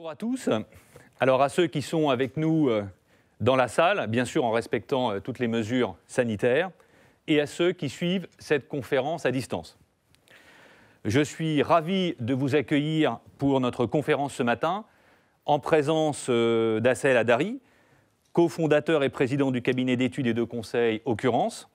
Bonjour à tous. Alors à ceux qui sont avec nous dans la salle, bien sûr en respectant toutes les mesures sanitaires, et à ceux qui suivent cette conférence à distance. Je suis ravi de vous accueillir pour notre conférence ce matin, en présence d'Assel Adari, cofondateur et président du cabinet d'études et de conseil Occurrence,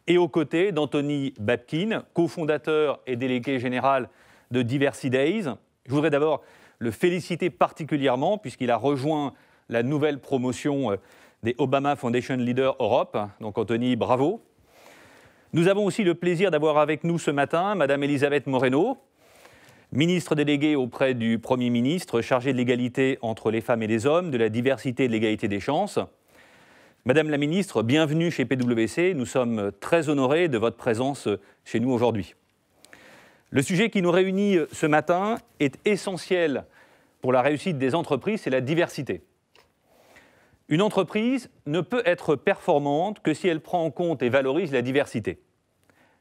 et aux côtés d'Anthony Babkin, cofondateur et délégué général de Diversity Days. Je voudrais d'abord le féliciter particulièrement puisqu'il a rejoint la nouvelle promotion des Obama Foundation Leader Europe. Donc Anthony, bravo. Nous avons aussi le plaisir d'avoir avec nous ce matin Madame Elisabeth Moreno, ministre déléguée auprès du Premier ministre, chargée de l'égalité entre les femmes et les hommes, de la diversité et de l'égalité des chances. Madame la ministre, bienvenue chez PwC. Nous sommes très honorés de votre présence chez nous aujourd'hui. Le sujet qui nous réunit ce matin est essentiel pour la réussite des entreprises, c'est la diversité. Une entreprise ne peut être performante que si elle prend en compte et valorise la diversité.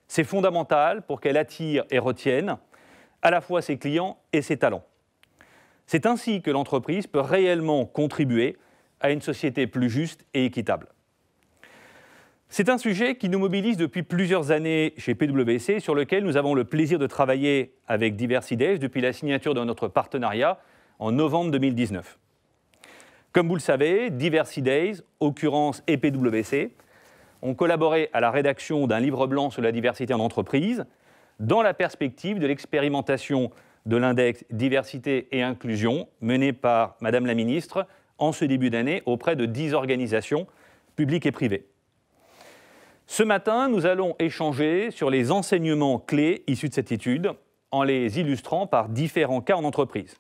C'est fondamental pour qu'elle attire et retienne à la fois ses clients et ses talents. C'est ainsi que l'entreprise peut réellement contribuer à une société plus juste et équitable. C'est un sujet qui nous mobilise depuis plusieurs années chez PwC, sur lequel nous avons le plaisir de travailler avec Diversity Days depuis la signature de notre partenariat en novembre 2019. Comme vous le savez, Diversity Days, Occurrence et PwC ont collaboré à la rédaction d'un livre blanc sur la diversité en entreprise, dans la perspective de l'expérimentation de l'index Diversité et Inclusion mené par Madame la Ministre en ce début d'année auprès de 10 organisations publiques et privées. Ce matin, nous allons échanger sur les enseignements clés issus de cette étude en les illustrant par différents cas en entreprise.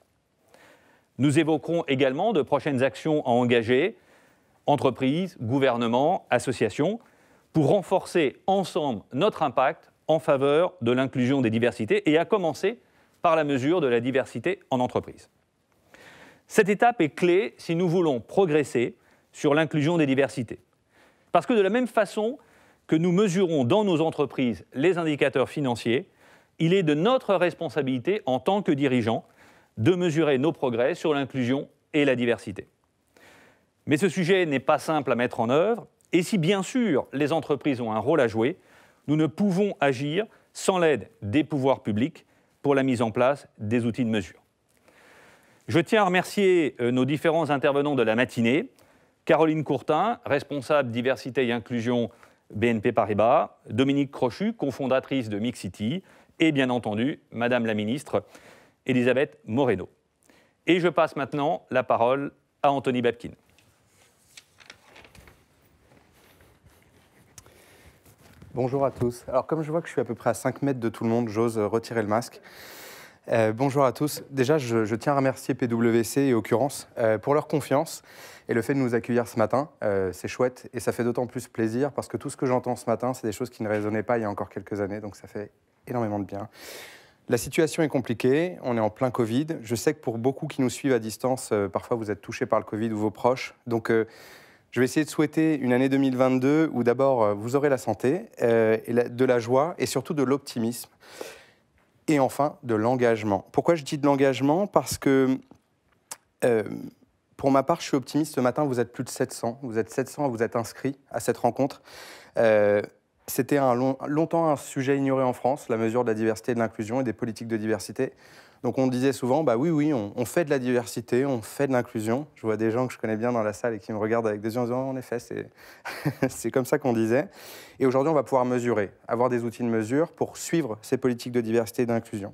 Nous évoquerons également de prochaines actions à engager, entreprises, gouvernements, associations, pour renforcer ensemble notre impact en faveur de l'inclusion des diversités et à commencer par la mesure de la diversité en entreprise. Cette étape est clé si nous voulons progresser sur l'inclusion des diversités. Parce que de la même façon que nous mesurons dans nos entreprises les indicateurs financiers, il est de notre responsabilité en tant que dirigeants de mesurer nos progrès sur l'inclusion et la diversité. Mais ce sujet n'est pas simple à mettre en œuvre, et si bien sûr les entreprises ont un rôle à jouer, nous ne pouvons agir sans l'aide des pouvoirs publics pour la mise en place des outils de mesure. Je tiens à remercier nos différents intervenants de la matinée, Caroline Courtin, responsable diversité et inclusion BNP Paribas, Dominique Crochu, cofondatrice de Mixity, et bien entendu, Madame la ministre Elisabeth Moreno. Et je passe maintenant la parole à Anthony Babkin. Bonjour à tous. Alors comme je vois que je suis à peu près à 5 mètres de tout le monde, j'ose retirer le masque. Bonjour à tous. Déjà, je tiens à remercier PwC et Occurrence pour leur confiance et le fait de nous accueillir ce matin. C'est chouette et ça fait d'autant plus plaisir parce que tout ce que j'entends ce matin, c'est des choses qui ne résonnaient pas il y a encore quelques années, donc ça fait énormément de bien. La situation est compliquée, on est en plein Covid. Je sais que pour beaucoup qui nous suivent à distance, parfois vous êtes touchés par le Covid ou vos proches. Donc je vais essayer de souhaiter une année 2022 où d'abord vous aurez la santé, de la joie et surtout de l'optimisme. Et enfin, de l'engagement. Pourquoi je dis de l'engagement ? Parce que, pour ma part, je suis optimiste. Ce matin, vous êtes plus de 700. Vous êtes 700 à vous être inscrits à cette rencontre. C'était longtemps un sujet ignoré en France, la mesure de la diversité et de l'inclusion et des politiques de diversité. Donc on disait souvent, bah oui, on fait de la diversité, on fait de l'inclusion. Je vois des gens que je connais bien dans la salle et qui me regardent avec des yeux en disant, en effet, c'est comme ça qu'on disait. Et aujourd'hui, on va pouvoir mesurer, avoir des outils de mesure pour suivre ces politiques de diversité et d'inclusion.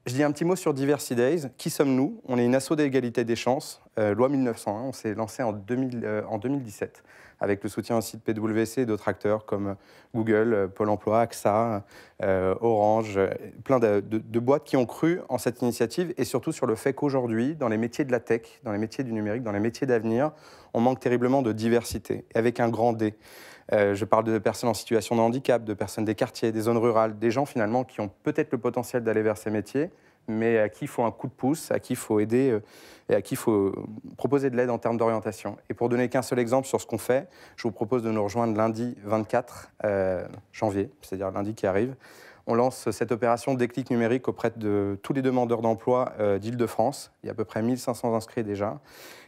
Je dis un petit mot sur Diversity Days. Qui sommes-nous ? On est une asso d'égalité des chances, loi 1901. On s'est lancé en 2017, avec le soutien aussi de PwC et d'autres acteurs comme Google, Pôle emploi, AXA, Orange, plein de boîtes qui ont cru en cette initiative et surtout sur le fait qu'aujourd'hui, dans les métiers de la tech, dans les métiers du numérique, dans les métiers d'avenir, on manque terriblement de diversité, avec un grand D. Je parle de personnes en situation de handicap, de personnes des quartiers, des zones rurales, des gens finalement qui ont peut-être le potentiel d'aller vers ces métiers, mais à qui il faut un coup de pouce, à qui il faut aider et à qui il faut proposer de l'aide en termes d'orientation. Et pour donner qu'un seul exemple sur ce qu'on fait, je vous propose de nous rejoindre lundi 24 janvier, c'est-à-dire lundi qui arrive. on lance cette opération déclic numérique auprès de tous les demandeurs d'emploi d'Île-de-France. Il y a à peu près 1500 inscrits déjà.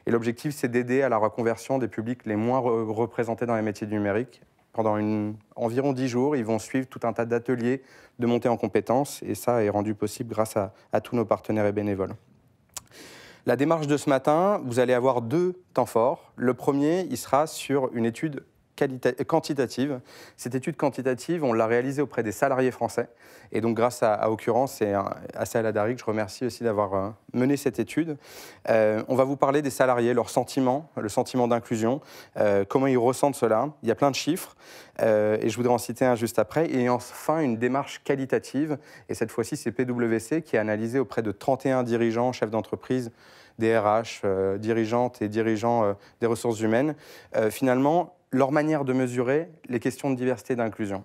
Et l'objectif, c'est d'aider à la reconversion des publics les moins représentés dans les métiers du numérique. Pendant environ 10 jours, ils vont suivre tout un tas d'ateliers de montée en compétences. Et ça est rendu possible grâce à tous nos partenaires et bénévoles. La démarche de ce matin, vous allez avoir 2 temps forts. Le premier, il sera sur une étude quantitative. Cette étude quantitative, on l'a réalisée auprès des salariés français. Et donc, grâce à Occurrence et à Assel Adari, que je remercie aussi d'avoir mené cette étude, on va vous parler des salariés, leurs sentiments, le sentiment d'inclusion, comment ils ressentent cela. Il y a plein de chiffres, et je voudrais en citer un juste après. Et enfin, une démarche qualitative. Et cette fois-ci, c'est PwC qui a analysé auprès de 31 dirigeants, chefs d'entreprise, des RH, dirigeantes et dirigeants des ressources humaines. Finalement, leur manière de mesurer les questions de diversité et d'inclusion.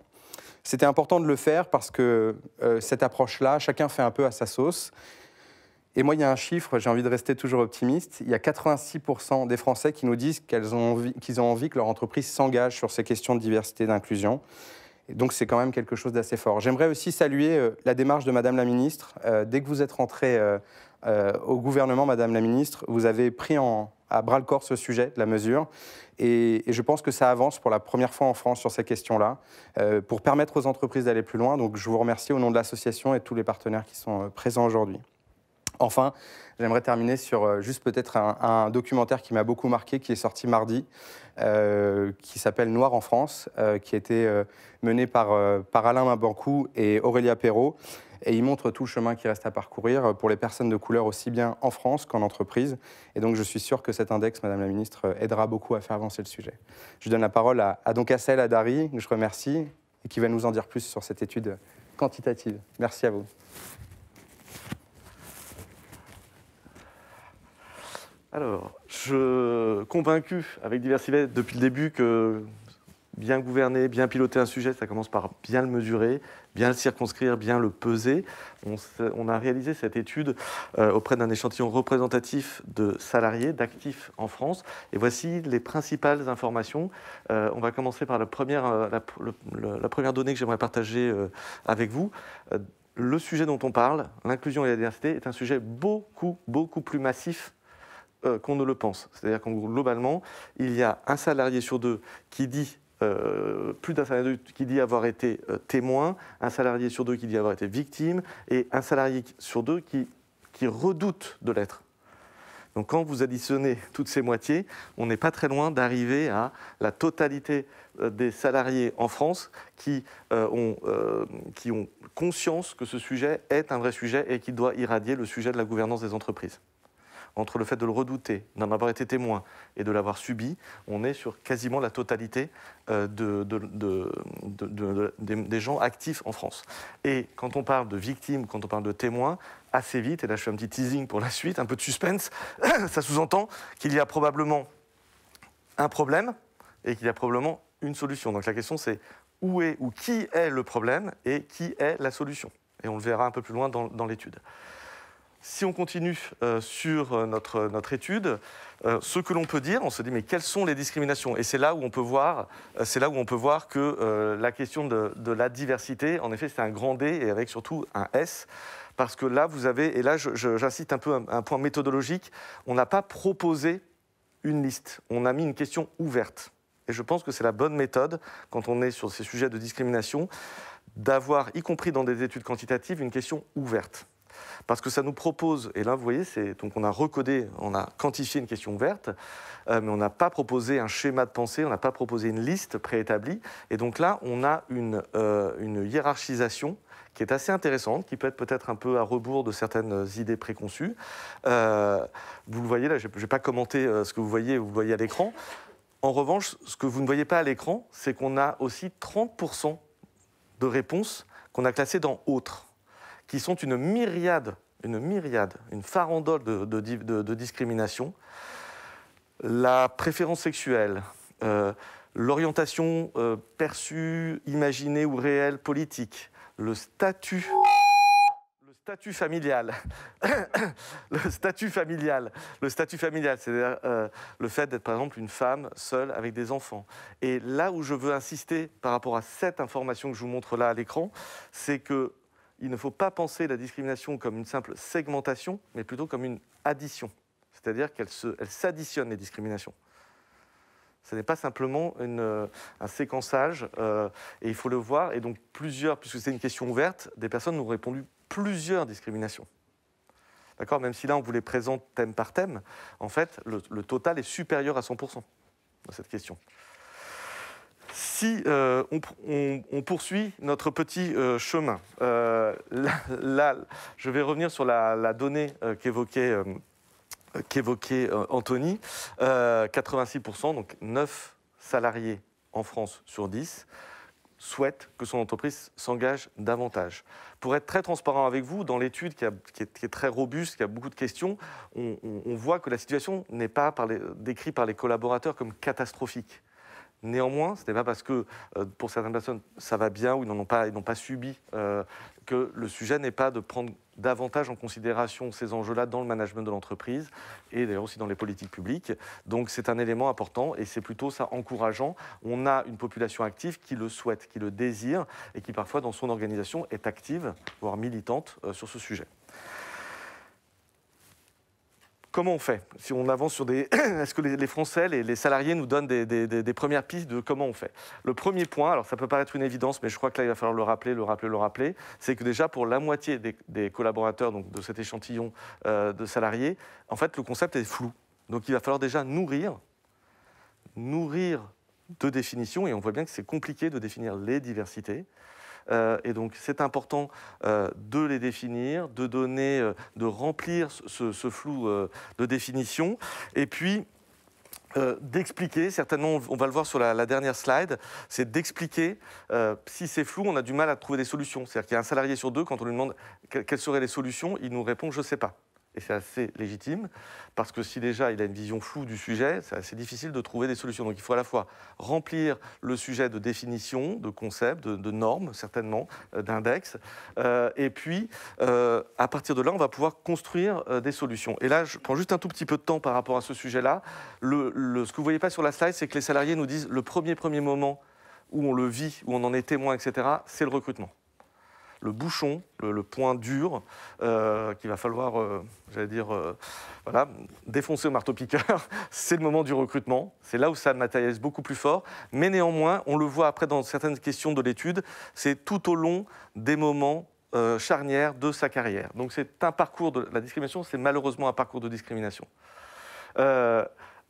C'était important de le faire parce que cette approche-là, chacun fait un peu à sa sauce. Et moi, il y a un chiffre, j'ai envie de rester toujours optimiste. Il y a 86% des Français qui nous disent qu'ils ont envie que leur entreprise s'engage sur ces questions de diversité et d'inclusion. Et donc, c'est quand même quelque chose d'assez fort. J'aimerais aussi saluer la démarche de Madame la Ministre. Dès que vous êtes rentrée au gouvernement, Madame la Ministre, vous avez pris à bras-le-corps ce sujet, la mesure. Et je pense que ça avance pour la première fois en France sur ces questions-là, pour permettre aux entreprises d'aller plus loin. Donc, je vous remercie au nom de l'association et de tous les partenaires qui sont présents aujourd'hui. Enfin, j'aimerais terminer sur juste peut-être un documentaire qui m'a beaucoup marqué, qui est sorti mardi, qui s'appelle Noir en France, qui a été mené par Alain Mabancou et Aurélia Perrault. Et il montre tout le chemin qui reste à parcourir pour les personnes de couleur aussi bien en France qu'en entreprise. Et donc, je suis sûr que cet index, Madame la Ministre, aidera beaucoup à faire avancer le sujet. Je donne la parole à donc Assel Adari, que je remercie, et qui va nous en dire plus sur cette étude quantitative. Merci à vous. Alors, je suis convaincu avec Diversivet depuis le début que bien gouverner, bien piloter un sujet, ça commence par bien le mesurer, bien le circonscrire, bien le peser. On a réalisé cette étude auprès d'un échantillon représentatif de salariés, d'actifs en France. Et voici les principales informations. On va commencer par la première donnée que j'aimerais partager avec vous. Le sujet dont on parle, l'inclusion et la diversité, est un sujet beaucoup plus massif qu'on ne le pense. C'est-à-dire qu'en globalement, il y a un salarié sur 2 qui dit plus d'un salarié qui dit avoir été témoin, un salarié sur 2 qui dit avoir été victime, et un salarié sur 2 qui redoute de l'être. Donc quand vous additionnez toutes ces moitiés, on n'est pas très loin d'arriver à la totalité des salariés en France qui ont conscience que ce sujet est un vrai sujet et qui doit irradier le sujet de la gouvernance des entreprises. Entre le fait de le redouter, d'en avoir été témoin et de l'avoir subi, on est sur quasiment la totalité des gens actifs en France. Et quand on parle de victimes, quand on parle de témoins, assez vite, et là je fais un petit teasing pour la suite, un peu de suspense, ça sous-entend qu'il y a probablement un problème et qu'il y a probablement une solution. Donc la question c'est qui est le problème et qui est la solution. Et on le verra un peu plus loin dans l'étude. Si on continue sur notre étude, ce que l'on peut dire, on se dit mais quelles sont les discriminations? Et c'est là où on peut voir, que la question de la diversité, en effet, c'est un grand D et avec surtout un S, parce que là vous avez, et là j'incite un peu un point méthodologique, on n'a pas proposé une liste, on a mis une question ouverte. Et je pense que c'est la bonne méthode quand on est sur ces sujets de discrimination, d'avoir, y compris dans des études quantitatives, une question ouverte. Parce que ça nous propose, et là vous voyez, donc on a recodé, on a quantifié une question ouverte, mais on n'a pas proposé un schéma de pensée, on n'a pas proposé une liste préétablie, et donc là on a une hiérarchisation qui est assez intéressante, qui peut être peut-être un peu à rebours de certaines idées préconçues. Vous le voyez là, je ne vais pas commenter ce que vous voyez à l'écran. En revanche, ce que vous ne voyez pas à l'écran, c'est qu'on a aussi 30% de réponses qu'on a classées dans « Autres », qui sont une myriade, une farandole de discrimination. La préférence sexuelle, l'orientation perçue, imaginée ou réelle politique, le statut statut familial. Le statut familial, c'est-à-dire le fait d'être par exemple une femme seule avec des enfants. Et là où je veux insister par rapport à cette information que je vous montre là à l'écran, c'est qu'il ne faut pas penser la discrimination comme une simple segmentation, mais plutôt comme une addition. C'est-à-dire qu'elles s'additionnent, les discriminations. Ce n'est pas simplement un séquençage, et il faut le voir. Et donc plusieurs, puisque c'est une question ouverte, des personnes nous ont répondu plusieurs discriminations. D'accord ? Même si là, on vous les présente thème par thème, en fait, le total est supérieur à 100% dans cette question. Si on poursuit notre petit chemin, là, je vais revenir sur la donnée qu'évoquait Anthony, 86%, donc 9 salariés en France sur 10, souhaitent que son entreprise s'engage davantage. Pour être très transparent avec vous, dans l'étude qui est très robuste, qui a beaucoup de questions, on voit que la situation n'est pas décrite par les collaborateurs comme catastrophique. Néanmoins, ce n'est pas parce que pour certaines personnes ça va bien ou ils n'ont pas subi que le sujet n'est pas de prendre davantage en considération ces enjeux-là dans le management de l'entreprise et d'ailleurs aussi dans les politiques publiques. Donc c'est un élément important et c'est plutôt ça encourageant. On a une population active qui le souhaite, qui le désire et qui parfois dans son organisation est active, voire militante sur ce sujet. Comment on fait? Si on avance sur des... Est-ce que les Français, les salariés nous donnent des premières pistes de comment on fait? Le premier point, alors ça peut paraître une évidence, mais je crois que là, il va falloir le rappeler, c'est que déjà pour la moitié des collaborateurs donc de cet échantillon de salariés, en fait, le concept est flou. Donc il va falloir déjà nourrir de définitions, et on voit bien que c'est compliqué de définir les diversités. Et donc c'est important de les définir, de remplir ce flou de définition, et puis d'expliquer, certainement on va le voir sur la dernière slide, c'est d'expliquer, si c'est flou, on a du mal à trouver des solutions. C'est-à-dire qu'il y a un salarié sur deux, quand on lui demande quelles seraient les solutions, il nous répond « je ne sais pas ». Et c'est assez légitime, parce que si déjà il a une vision floue du sujet, c'est assez difficile de trouver des solutions. Donc il faut à la fois remplir le sujet de définition, de concepts, de normes, certainement, d'index, et puis à partir de là, on va pouvoir construire des solutions. Et là, je prends juste un tout petit peu de temps par rapport à ce sujet-là. Ce que vous ne voyez pas sur la slide, c'est que les salariés nous disent le premier moment où on le vit, où on en est témoin, etc., c'est le recrutement. Le bouchon, le point dur, qu'il va falloir, voilà, défoncer au marteau-piqueur, c'est le moment du recrutement. C'est là où ça matérialise beaucoup plus fort. Mais néanmoins, on le voit après dans certaines questions de l'étude, c'est tout au long des moments charnières de sa carrière. Donc c'est un parcours de la discrimination, c'est malheureusement un parcours de discrimination.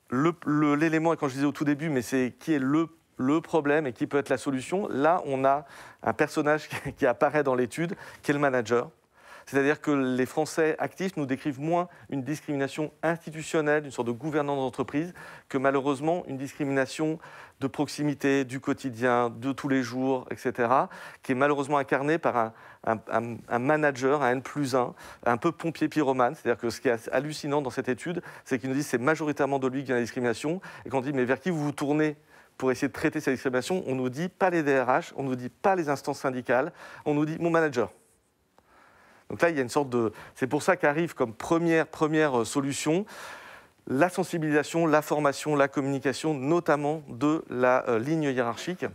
L'élément, et quand je disais au tout début, mais c'est qui est le problème et qui peut être la solution. Là, on a un personnage qui apparaît dans l'étude, qui est le manager. C'est-à-dire que les Français actifs nous décrivent moins une discrimination institutionnelle, une sorte de gouvernance d'entreprise, que malheureusement une discrimination de proximité, du quotidien, de tous les jours, etc., qui est malheureusement incarnée par un manager, un N+1, un peu pompier pyromane. C'est-à-dire que ce qui est hallucinant dans cette étude, c'est qu'il nous dit que c'est majoritairement de lui qui vient la discrimination, et qu'on dit mais vers qui vous vous tournez pour essayer de traiter cette discrimination, on nous dit pas les DRH, on nous dit pas les instances syndicales, on nous dit mon manager. Donc là, il y a une sorte de... C'est pour ça qu'arrive comme première solution la sensibilisation, la formation, la communication, notamment de la ligne hiérarchique.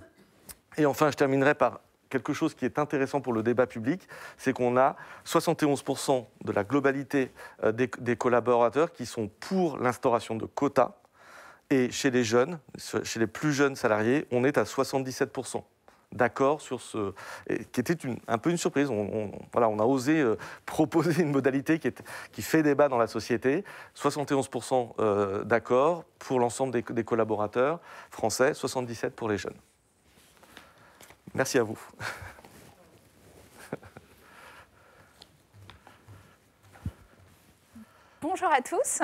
Et enfin, je terminerai par quelque chose qui est intéressant pour le débat public, c'est qu'on a 71% de la globalité des collaborateurs qui sont pour l'instauration de quotas. Et chez les jeunes, chez les plus jeunes salariés, on est à 77% d'accord sur ce... qui était un peu une surprise. Voilà, on a osé proposer une modalité qui fait débat dans la société. 71% d'accord pour l'ensemble des collaborateurs français, 77% pour les jeunes. Merci à vous. Bonjour à tous.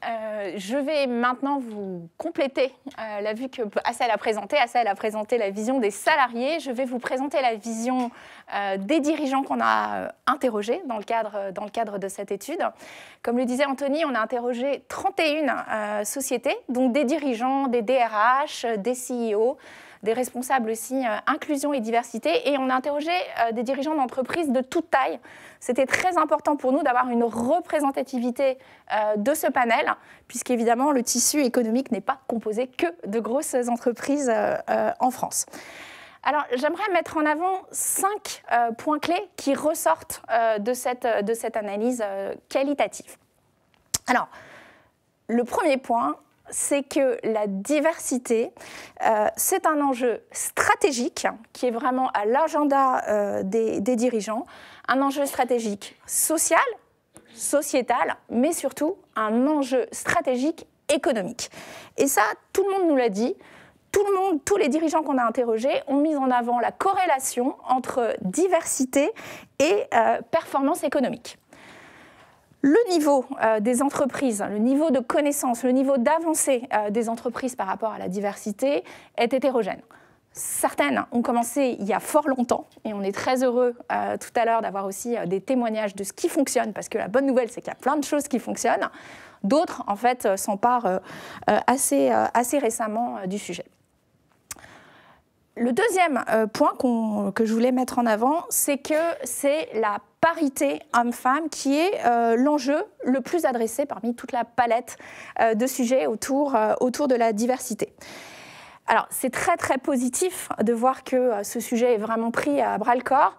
Je vais maintenant vous compléter la vue que Assel a présentée. Assel a présenté la vision des salariés. Je vais vous présenter la vision des dirigeants qu'on a interrogés dans le cadre de cette étude. Comme le disait Anthony, on a interrogé 31 sociétés, donc des dirigeants, des DRH, des CEO, des responsables aussi inclusion et diversité, et on a interrogé des dirigeants d'entreprises de toute taille. C'était très important pour nous d'avoir une représentativité de ce panel, puisqu'évidemment le tissu économique n'est pas composé que de grosses entreprises en France. Alors, j'aimerais mettre en avant 5 points clés qui ressortent de cette analyse qualitative. Alors, le premier point, c'est que la diversité, c'est un enjeu stratégique qui est vraiment à l'agenda des dirigeants, un enjeu stratégique social, sociétal, mais surtout un enjeu stratégique économique. Et ça, tout le monde nous l'a dit. Tous les dirigeants qu'on a interrogés ont mis en avant la corrélation entre diversité et performance économique. Le niveau des entreprises, le niveau de connaissance, le niveau d'avancée des entreprises par rapport à la diversité est hétérogène. Certaines ont commencé il y a fort longtemps, et on est très heureux tout à l'heure d'avoir aussi des témoignages de ce qui fonctionne, parce que la bonne nouvelle, c'est qu'il y a plein de choses qui fonctionnent. D'autres, en fait, s'emparent assez récemment du sujet. Le deuxième point que je voulais mettre en avant, c'est que c'est la parité homme-femme qui est l'enjeu le plus adressé parmi toute la palette de sujets autour de la diversité. Alors, c'est très très positif de voir que ce sujet est vraiment pris à bras-le-corps.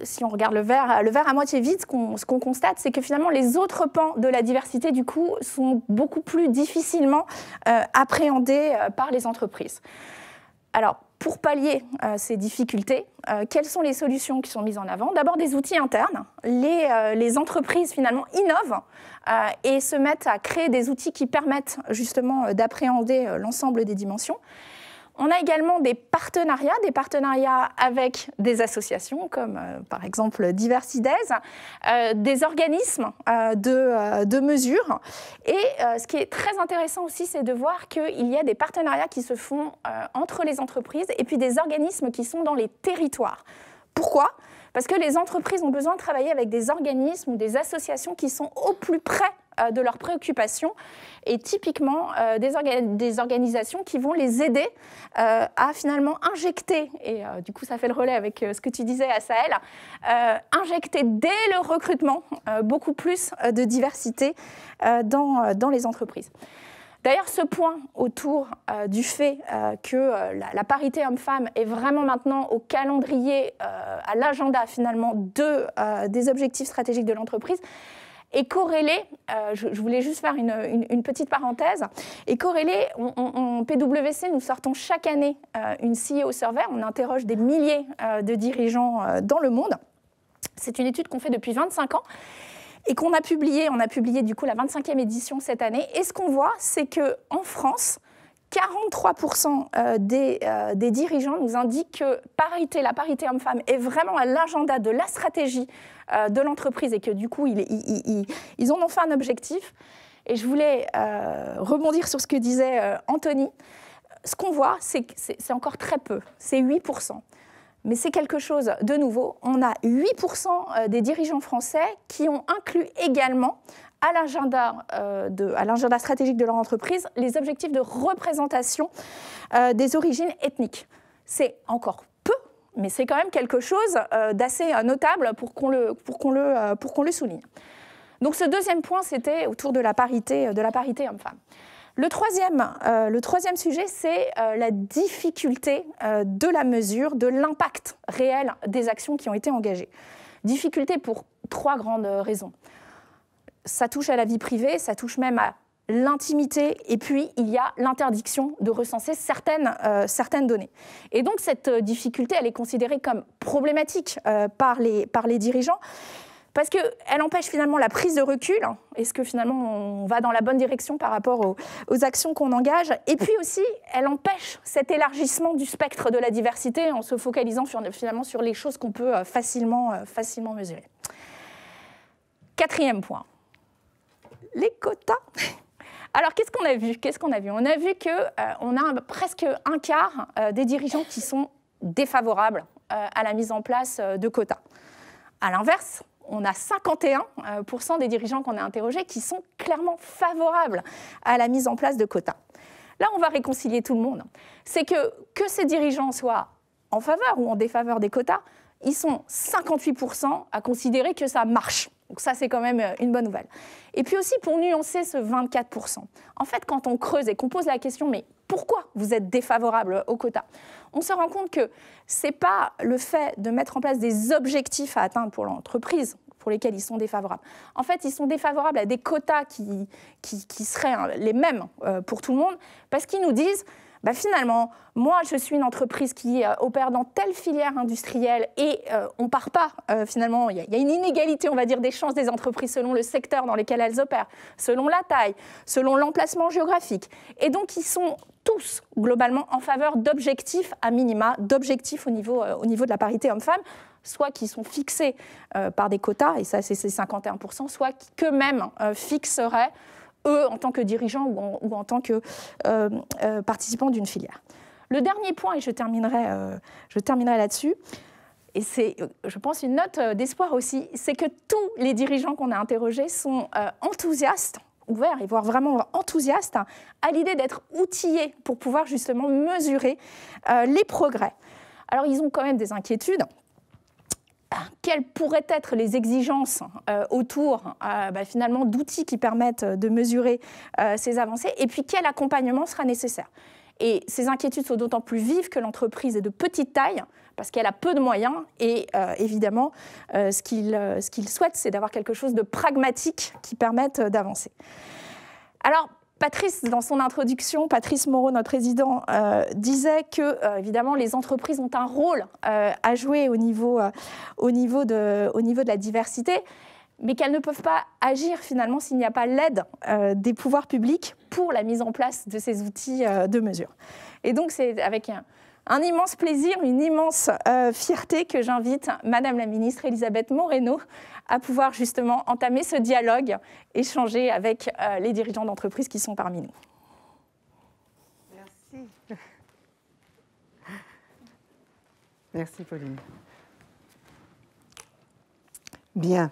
Si on regarde le verre à moitié vide, ce qu'on constate, c'est que finalement les autres pans de la diversité, du coup, sont beaucoup plus difficilement appréhendés par les entreprises. Alors, pour pallier ces difficultés, quelles sont les solutions qui sont mises en avant? D'abord, des outils internes. Les entreprises, finalement, innovent et se mettent à créer des outils qui permettent justement d'appréhender l'ensemble des dimensions. On a également des partenariats avec des associations comme par exemple Diversides, des organismes de mesure. Et ce qui est très intéressant aussi, c'est de voir qu'il y a des partenariats qui se font entre les entreprises et puis des organismes qui sont dans les territoires. Pourquoi ? Parce que les entreprises ont besoin de travailler avec des organismes ou des associations qui sont au plus près de leurs préoccupations et typiquement des organisations qui vont les aider à finalement injecter, et du coup ça fait le relais avec ce que tu disais à Sahel, injecter dès le recrutement beaucoup plus de diversité dans les entreprises. D'ailleurs, ce point autour du fait que la parité homme-femme est vraiment maintenant au calendrier, à l'agenda finalement des objectifs stratégiques de l'entreprise, est corrélé, je voulais juste faire une petite parenthèse, est corrélé, PwC, nous sortons chaque année une CEO Survey, on interroge des milliers de dirigeants dans le monde. C'est une étude qu'on fait depuis 25 ans. Et qu'on a publié, du coup la 25e édition cette année. Et ce qu'on voit, c'est qu'en France, 43% des dirigeants nous indiquent que la parité homme-femme est vraiment à l'agenda de la stratégie de l'entreprise et que du coup, ils en ont fait un objectif. Et je voulais rebondir sur ce que disait Anthony. Ce qu'on voit, c'est encore très peu, c'est 8%. Mais c'est quelque chose de nouveau. On a 8% des dirigeants français qui ont inclus également à l'agenda stratégique de leur entreprise les objectifs de représentation des origines ethniques. C'est encore peu, mais c'est quand même quelque chose d'assez notable pour qu'on le souligne. Donc ce deuxième point, c'était autour de la parité homme-femme. Le troisième sujet, c'est la difficulté de la mesure, de l'impact réel des actions qui ont été engagées. Difficulté pour 3 grandes raisons. Ça touche à la vie privée, ça touche même à l'intimité, et puis il y a l'interdiction de recenser certaines données. Et donc cette difficulté, elle est considérée comme problématique par les dirigeants, parce qu'elle empêche finalement la prise de recul. Est-ce que finalement on va dans la bonne direction par rapport aux actions qu'on engage? Et puis aussi, elle empêche cet élargissement du spectre de la diversité en se focalisant finalement sur les choses qu'on peut facilement mesurer. 4e point, les quotas. Alors qu'est-ce qu'on a vu? On a vu qu'on a presque un quart des dirigeants qui sont défavorables à la mise en place de quotas. À l'inverse, on a 51% des dirigeants qu'on a interrogés qui sont clairement favorables à la mise en place de quotas. Là, on va réconcilier tout le monde. C'est que ces dirigeants soient en faveur ou en défaveur des quotas, ils sont 58% à considérer que ça marche. Donc ça, c'est quand même une bonne nouvelle. Et puis aussi, pour nuancer ce 24%, en fait, quand on creuse et qu'on pose la question, mais pourquoi vous êtes défavorable aux quotas? On se rend compte que ce n'est pas le fait de mettre en place des objectifs à atteindre pour l'entreprise pour lesquels ils sont défavorables. En fait, ils sont défavorables à des quotas qui seraient les mêmes pour tout le monde, parce qu'ils nous disent, bah finalement, moi, je suis une entreprise qui opère dans telle filière industrielle et on ne part pas, finalement, il y a une inégalité, on va dire, des chances des entreprises selon le secteur dans lequel elles opèrent, selon la taille, selon l'emplacement géographique. Et donc, ils sont tous, globalement, en faveur d'objectifs à minima, d'objectifs au niveau de la parité homme-femme, soit qui sont fixés par des quotas, et ça, c'est 51%, soit qu'eux-mêmes fixeraient eux en tant que dirigeants ou en tant que participants d'une filière. Le dernier point, et je terminerai là-dessus, et c'est, je pense, une note d'espoir aussi, c'est que tous les dirigeants qu'on a interrogés sont enthousiastes, ouverts et voire vraiment enthousiastes à l'idée d'être outillés pour pouvoir justement mesurer les progrès. Alors, ils ont quand même des inquiétudes. Quelles pourraient être les exigences autour finalement d'outils qui permettent de mesurer ces avancées, et puis quel accompagnement sera nécessaire. Et ces inquiétudes sont d'autant plus vives que l'entreprise est de petite taille, parce qu'elle a peu de moyens, et évidemment, ce qu'ils souhaitent, c'est d'avoir quelque chose de pragmatique qui permette d'avancer. Alors, Patrice, dans son introduction, Patrice Moreau, notre président, disait que, évidemment, les entreprises ont un rôle à jouer au niveau de la diversité, mais qu'elles ne peuvent pas agir, finalement, s'il n'y a pas l'aide des pouvoirs publics pour la mise en place de ces outils de mesure. Et donc, c'est avec un immense plaisir, une immense fierté que j'invite Madame la ministre Elisabeth Moreno à pouvoir justement entamer ce dialogue, échanger avec les dirigeants d'entreprises qui sont parmi nous. Merci. Merci Pauline. Bien.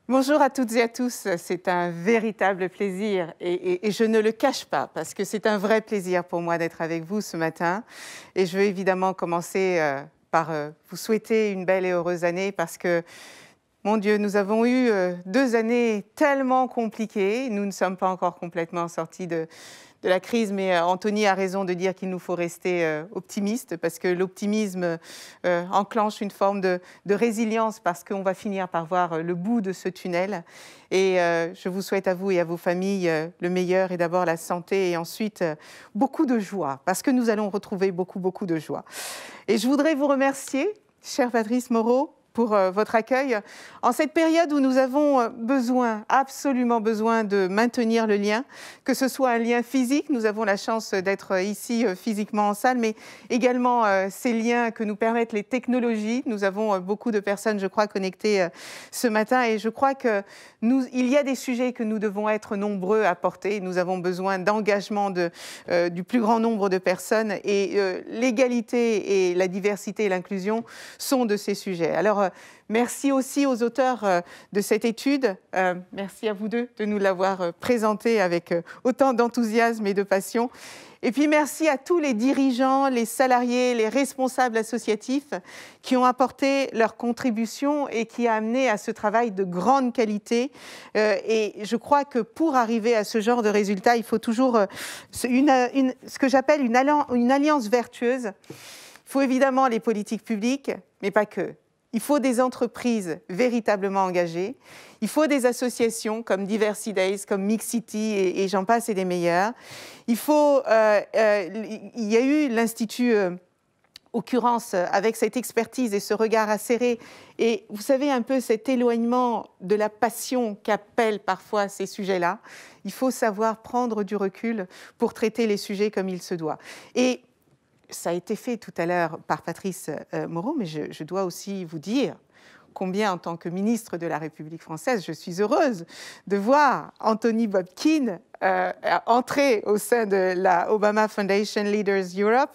Bonjour à toutes et à tous, c'est un véritable plaisir et je ne le cache pas parce que c'est un vrai plaisir pour moi d'être avec vous ce matin et je veux évidemment commencer par vous souhaiter une belle et heureuse année parce que, mon Dieu, nous avons eu 2 années tellement compliquées, nous ne sommes pas encore complètement sortis de la crise, mais Anthony a raison de dire qu'il nous faut rester optimistes parce que l'optimisme enclenche une forme de résilience parce qu'on va finir par voir le bout de ce tunnel. Et je vous souhaite à vous et à vos familles le meilleur et d'abord la santé et ensuite beaucoup de joie parce que nous allons retrouver beaucoup de joie. Et je voudrais vous remercier, cher Patrice Moreau, pour votre accueil. En cette période où nous avons besoin, absolument besoin de maintenir le lien, que ce soit un lien physique, nous avons la chance d'être ici physiquement en salle, mais également ces liens que nous permettent les technologies. Nous avons beaucoup de personnes, je crois, connectées ce matin et je crois qu'il y a des sujets que nous devons être nombreux à porter. Nous avons besoin d'engagement du plus grand nombre de personnes et l'égalité et la diversité et l'inclusion sont de ces sujets. Alors, merci aussi aux auteurs de cette étude. Merci à vous deux de nous l'avoir présentée avec autant d'enthousiasme et de passion. Et puis, merci à tous les dirigeants, les salariés, les responsables associatifs qui ont apporté leur contribution et qui a amené à ce travail de grande qualité. Et je crois que pour arriver à ce genre de résultat, il faut toujours ce que j'appelle une alliance vertueuse. Il faut évidemment les politiques publiques, mais pas que. Il faut des entreprises véritablement engagées. Il faut des associations comme Diversity Days, comme Mixity et j'en passe et des meilleurs. Il y a eu l'Institut Occurrence avec cette expertise et ce regard acéré. Et vous savez un peu cet éloignement de la passion qu'appellent parfois ces sujets-là. Il faut savoir prendre du recul pour traiter les sujets comme il se doit. Et ça a été fait tout à l'heure par Patrice Moreau, mais je dois aussi vous dire combien, en tant que ministre de la République française, je suis heureuse de voir Anthony Bobkin entrer au sein de la Obama Foundation Leaders Europe.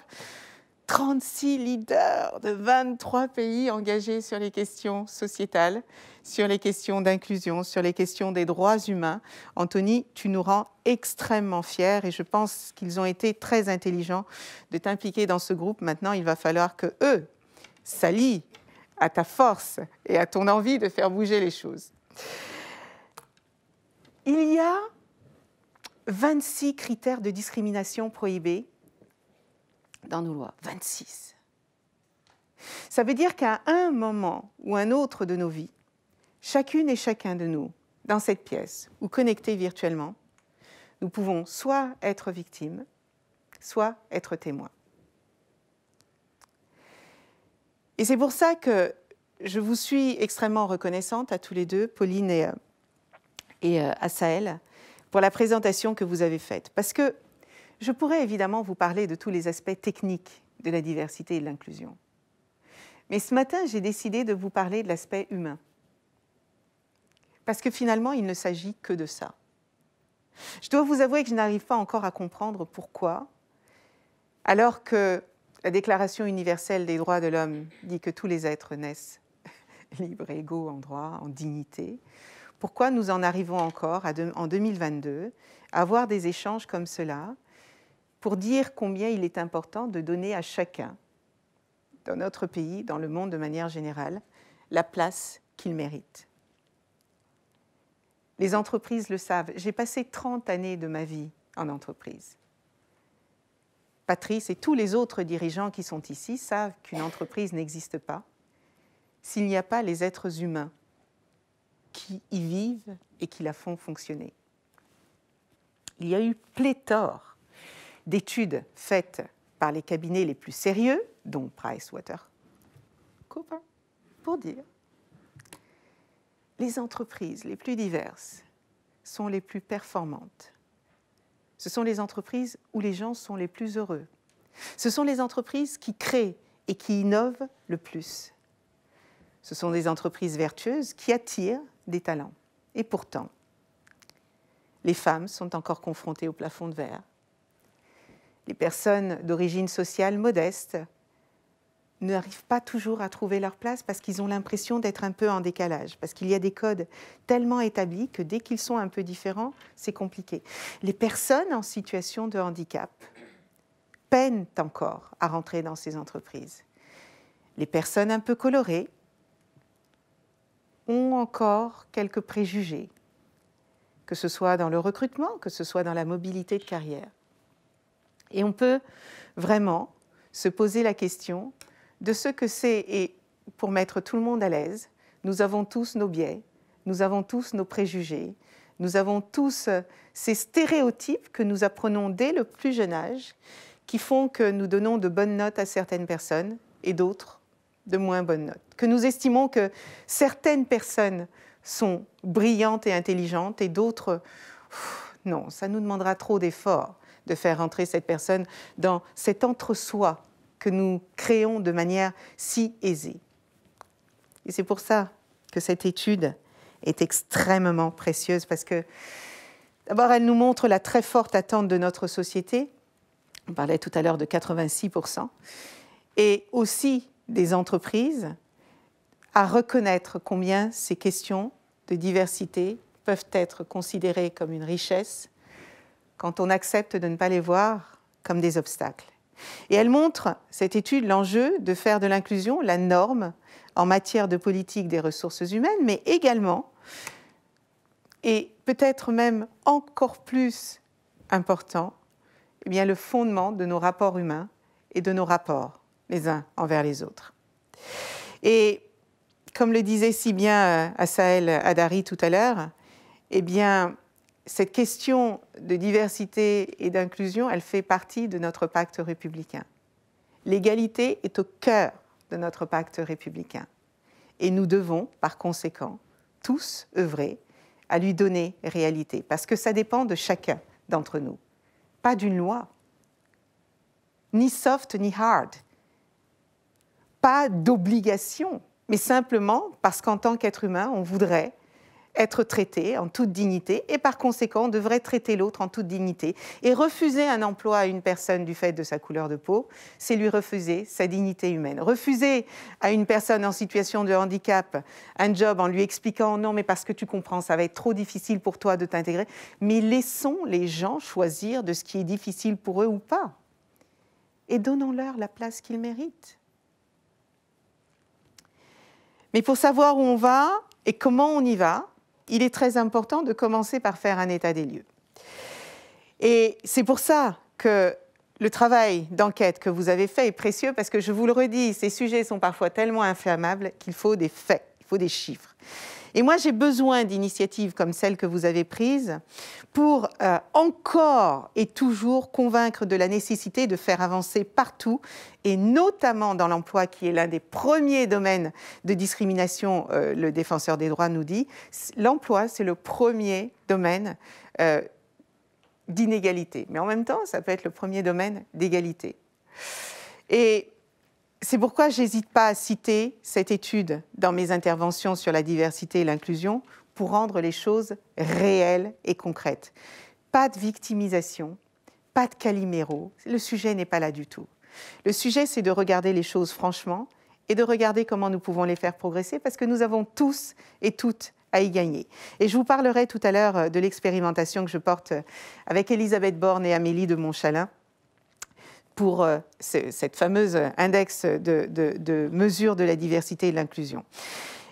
36 leaders de 23 pays engagés sur les questions sociétales, sur les questions d'inclusion, sur les questions des droits humains. Anthony, tu nous rends extrêmement fiers et je pense qu'ils ont été très intelligents de t'impliquer dans ce groupe. Maintenant, il va falloir que eux s'allient à ta force et à ton envie de faire bouger les choses. Il y a 26 critères de discrimination prohibés dans nos lois. 26. Ça veut dire qu'à un moment ou un autre de nos vies, chacune et chacun de nous, dans cette pièce ou connectés virtuellement, nous pouvons soit être victimes, soit être témoins. Et c'est pour ça que je vous suis extrêmement reconnaissante à tous les deux, Pauline et à Sahel, pour la présentation que vous avez faite. Parce que je pourrais évidemment vous parler de tous les aspects techniques de la diversité et de l'inclusion. Mais ce matin, j'ai décidé de vous parler de l'aspect humain. Parce que finalement, il ne s'agit que de ça. Je dois vous avouer que je n'arrive pas encore à comprendre pourquoi, alors que la Déclaration universelle des droits de l'homme dit que tous les êtres naissent libres et égaux en droit, en dignité, pourquoi nous en arrivons encore en 2022 à avoir des échanges comme cela pour dire combien il est important de donner à chacun, dans notre pays, dans le monde de manière générale, la place qu'il mérite. Les entreprises le savent. J'ai passé 30 années de ma vie en entreprise. Patrice et tous les autres dirigeants qui sont ici savent qu'une entreprise n'existe pas s'il n'y a pas les êtres humains qui y vivent et qui la font fonctionner. Il y a eu pléthore d'études faites par les cabinets les plus sérieux, dont PricewaterhouseCoopers, pour dire les entreprises les plus diverses sont les plus performantes. Ce sont les entreprises où les gens sont les plus heureux. Ce sont les entreprises qui créent et qui innovent le plus. Ce sont des entreprises vertueuses qui attirent des talents. Et pourtant, les femmes sont encore confrontées au plafond de verre. Les personnes d'origine sociale modeste n'arrivent pas toujours à trouver leur place parce qu'ils ont l'impression d'être un peu en décalage, parce qu'il y a des codes tellement établis que dès qu'ils sont un peu différents, c'est compliqué. Les personnes en situation de handicap peinent encore à rentrer dans ces entreprises. Les personnes un peu colorées ont encore quelques préjugés, que ce soit dans le recrutement, que ce soit dans la mobilité de carrière. Et on peut vraiment se poser la question de ce que c'est, et pour mettre tout le monde à l'aise, nous avons tous nos biais, nous avons tous nos préjugés, nous avons tous ces stéréotypes que nous apprenons dès le plus jeune âge, qui font que nous donnons de bonnes notes à certaines personnes et d'autres de moins bonnes notes. Que nous estimons que certaines personnes sont brillantes et intelligentes et d'autres, non, ça nous demandera trop d'efforts de faire entrer cette personne dans cet entre-soi que nous créons de manière si aisée. Et c'est pour ça que cette étude est extrêmement précieuse, parce que d'abord, elle nous montre la très forte attente de notre société. On parlait tout à l'heure de 86%, et aussi des entreprises à reconnaître combien ces questions de diversité peuvent être considérées comme une richesse quand on accepte de ne pas les voir comme des obstacles. Et elle montre, cette étude, l'enjeu de faire de l'inclusion la norme en matière de politique des ressources humaines, mais également, et peut-être même encore plus important, eh bien, le fondement de nos rapports humains et de nos rapports les uns envers les autres. Et comme le disait si bien Assaël Hadari tout à l'heure, eh bien, cette question de diversité et d'inclusion, elle fait partie de notre pacte républicain. L'égalité est au cœur de notre pacte républicain. Et nous devons, par conséquent, tous œuvrer à lui donner réalité, parce que ça dépend de chacun d'entre nous. Pas d'une loi, ni soft ni hard, pas d'obligation, mais simplement parce qu'en tant qu'être humain, on voudrait être traité en toute dignité et par conséquent devrait traiter l'autre en toute dignité. Et refuser un emploi à une personne du fait de sa couleur de peau, c'est lui refuser sa dignité humaine. Refuser à une personne en situation de handicap un job en lui expliquant « non, mais parce que tu comprends, ça va être trop difficile pour toi de t'intégrer », mais laissons les gens choisir de ce qui est difficile pour eux ou pas. Et donnons-leur la place qu'ils méritent. Mais pour savoir où on va et comment on y va, il est très important de commencer par faire un état des lieux. Et c'est pour ça que le travail d'enquête que vous avez fait est précieux, parce que je vous le redis, ces sujets sont parfois tellement inflammables qu'il faut des faits, il faut des chiffres. Et moi, j'ai besoin d'initiatives comme celle que vous avez prise pour encore et toujours convaincre de la nécessité de faire avancer partout, et notamment dans l'emploi, qui est l'un des premiers domaines de discrimination, le défenseur des droits nous dit, l'emploi, c'est le premier domaine d'inégalité. Mais en même temps, ça peut être le premier domaine d'égalité. Et c'est pourquoi je n'hésite pas à citer cette étude dans mes interventions sur la diversité et l'inclusion pour rendre les choses réelles et concrètes. Pas de victimisation, pas de caliméro, le sujet n'est pas là du tout. Le sujet, c'est de regarder les choses franchement et de regarder comment nous pouvons les faire progresser, parce que nous avons tous et toutes à y gagner. Et je vous parlerai tout à l'heure de l'expérimentation que je porte avec Elisabeth Borne et Amélie de Montchalin pour cette fameuse index de mesure de la diversité et de l'inclusion.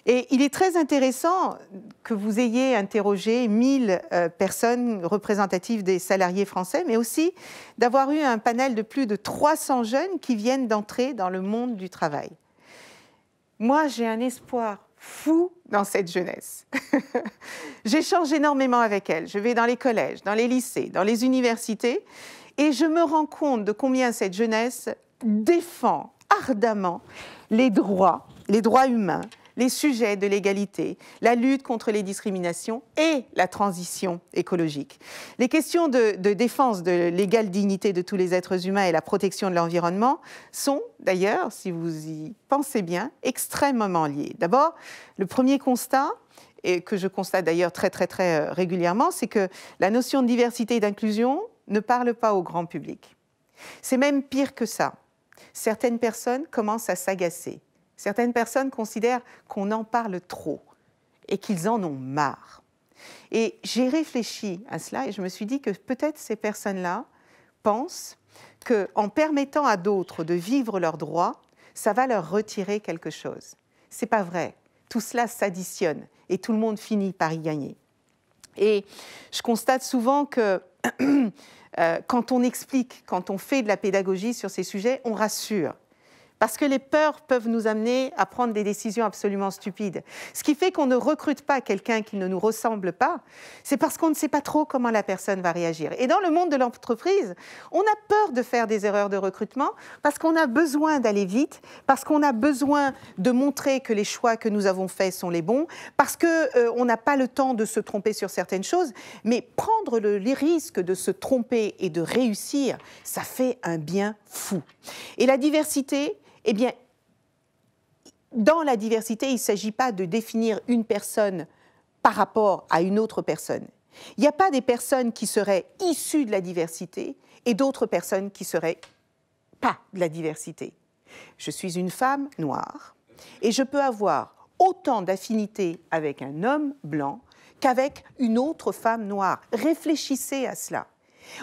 Et il est très intéressant que vous ayez interrogé 1000 personnes représentatives des salariés français, mais aussi d'avoir eu un panel de plus de 300 jeunes qui viennent d'entrer dans le monde du travail. Moi, j'ai un espoir fou dans cette jeunesse. J'échange énormément avec elle. Je vais dans les collèges, dans les lycées, dans les universités, et je me rends compte de combien cette jeunesse défend ardemment les droits humains, les sujets de l'égalité, la lutte contre les discriminations et la transition écologique. Les questions de défense de l'égale dignité de tous les êtres humains et la protection de l'environnement sont d'ailleurs, si vous y pensez bien, extrêmement liées. D'abord, le premier constat, et que je constate d'ailleurs très régulièrement, c'est que la notion de diversité et d'inclusion ne parle pas au grand public. C'est même pire que ça. Certaines personnes commencent à s'agacer. Certaines personnes considèrent qu'on en parle trop et qu'ils en ont marre. Et j'ai réfléchi à cela et je me suis dit que peut-être ces personnes-là pensent qu'en permettant à d'autres de vivre leurs droits, ça va leur retirer quelque chose. C'est pas vrai. Tout cela s'additionne et tout le monde finit par y gagner. Et je constate souvent que quand on explique, quand on fait de la pédagogie sur ces sujets, on rassure. Parce que les peurs peuvent nous amener à prendre des décisions absolument stupides. Ce qui fait qu'on ne recrute pas quelqu'un qui ne nous ressemble pas, c'est parce qu'on ne sait pas trop comment la personne va réagir. Et dans le monde de l'entreprise, on a peur de faire des erreurs de recrutement parce qu'on a besoin d'aller vite, parce qu'on a besoin de montrer que les choix que nous avons faits sont les bons, parce qu'on n'a pas le temps de se tromper sur certaines choses. Mais prendre les risques de se tromper et de réussir, ça fait un bien fou. Et la diversité, eh bien, dans la diversité, il ne s'agit pas de définir une personne par rapport à une autre personne. Il n'y a pas des personnes qui seraient issues de la diversité et d'autres personnes qui ne seraient pas de la diversité. Je suis une femme noire et je peux avoir autant d'affinité avec un homme blanc qu'avec une autre femme noire. Réfléchissez à cela.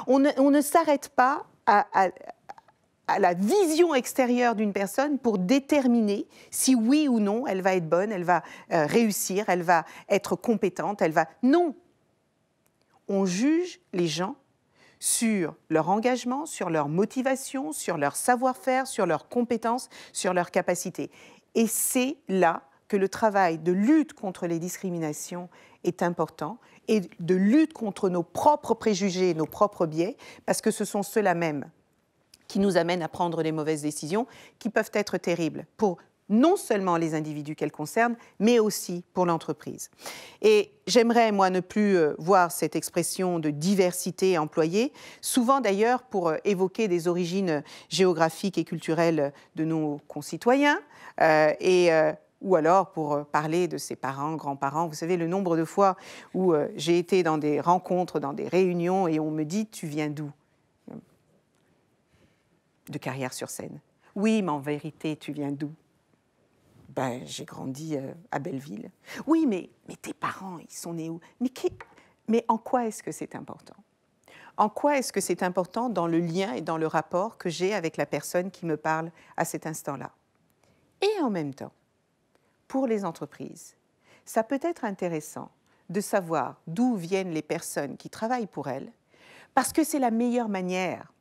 On ne s'arrête pas à la vision extérieure d'une personne pour déterminer si oui ou non elle va être bonne, elle va réussir, elle va être compétente, elle va... Non. On juge les gens sur leur engagement, sur leur motivation, sur leur savoir-faire, sur leurs compétences, sur leurs capacités. Et c'est là que le travail de lutte contre les discriminations est important et de lutte contre nos propres préjugés, nos propres biais, parce que ce sont ceux-là même qui nous amènent à prendre les mauvaises décisions qui peuvent être terribles pour non seulement les individus qu'elles concernent, mais aussi pour l'entreprise. Et j'aimerais, moi, ne plus voir cette expression de diversité employée, souvent d'ailleurs pour évoquer des origines géographiques et culturelles de nos concitoyens, et ou alors pour parler de ses parents, grands-parents. Vous savez, le nombre de fois où j'ai été dans des rencontres, dans des réunions, et on me dit « tu viens d'où » De Carrières-sur-Seine. « Oui, mais en vérité, tu viens d'où » Ben, j'ai grandi à Belleville. « Oui, mais tes parents, ils sont nés où » Mais en quoi est-ce que c'est important ? En quoi est-ce que c'est important dans le lien et dans le rapport que j'ai avec la personne qui me parle à cet instant-là ? Et en même temps, pour les entreprises, ça peut être intéressant de savoir d'où viennent les personnes qui travaillent pour elles, parce que c'est la meilleure manière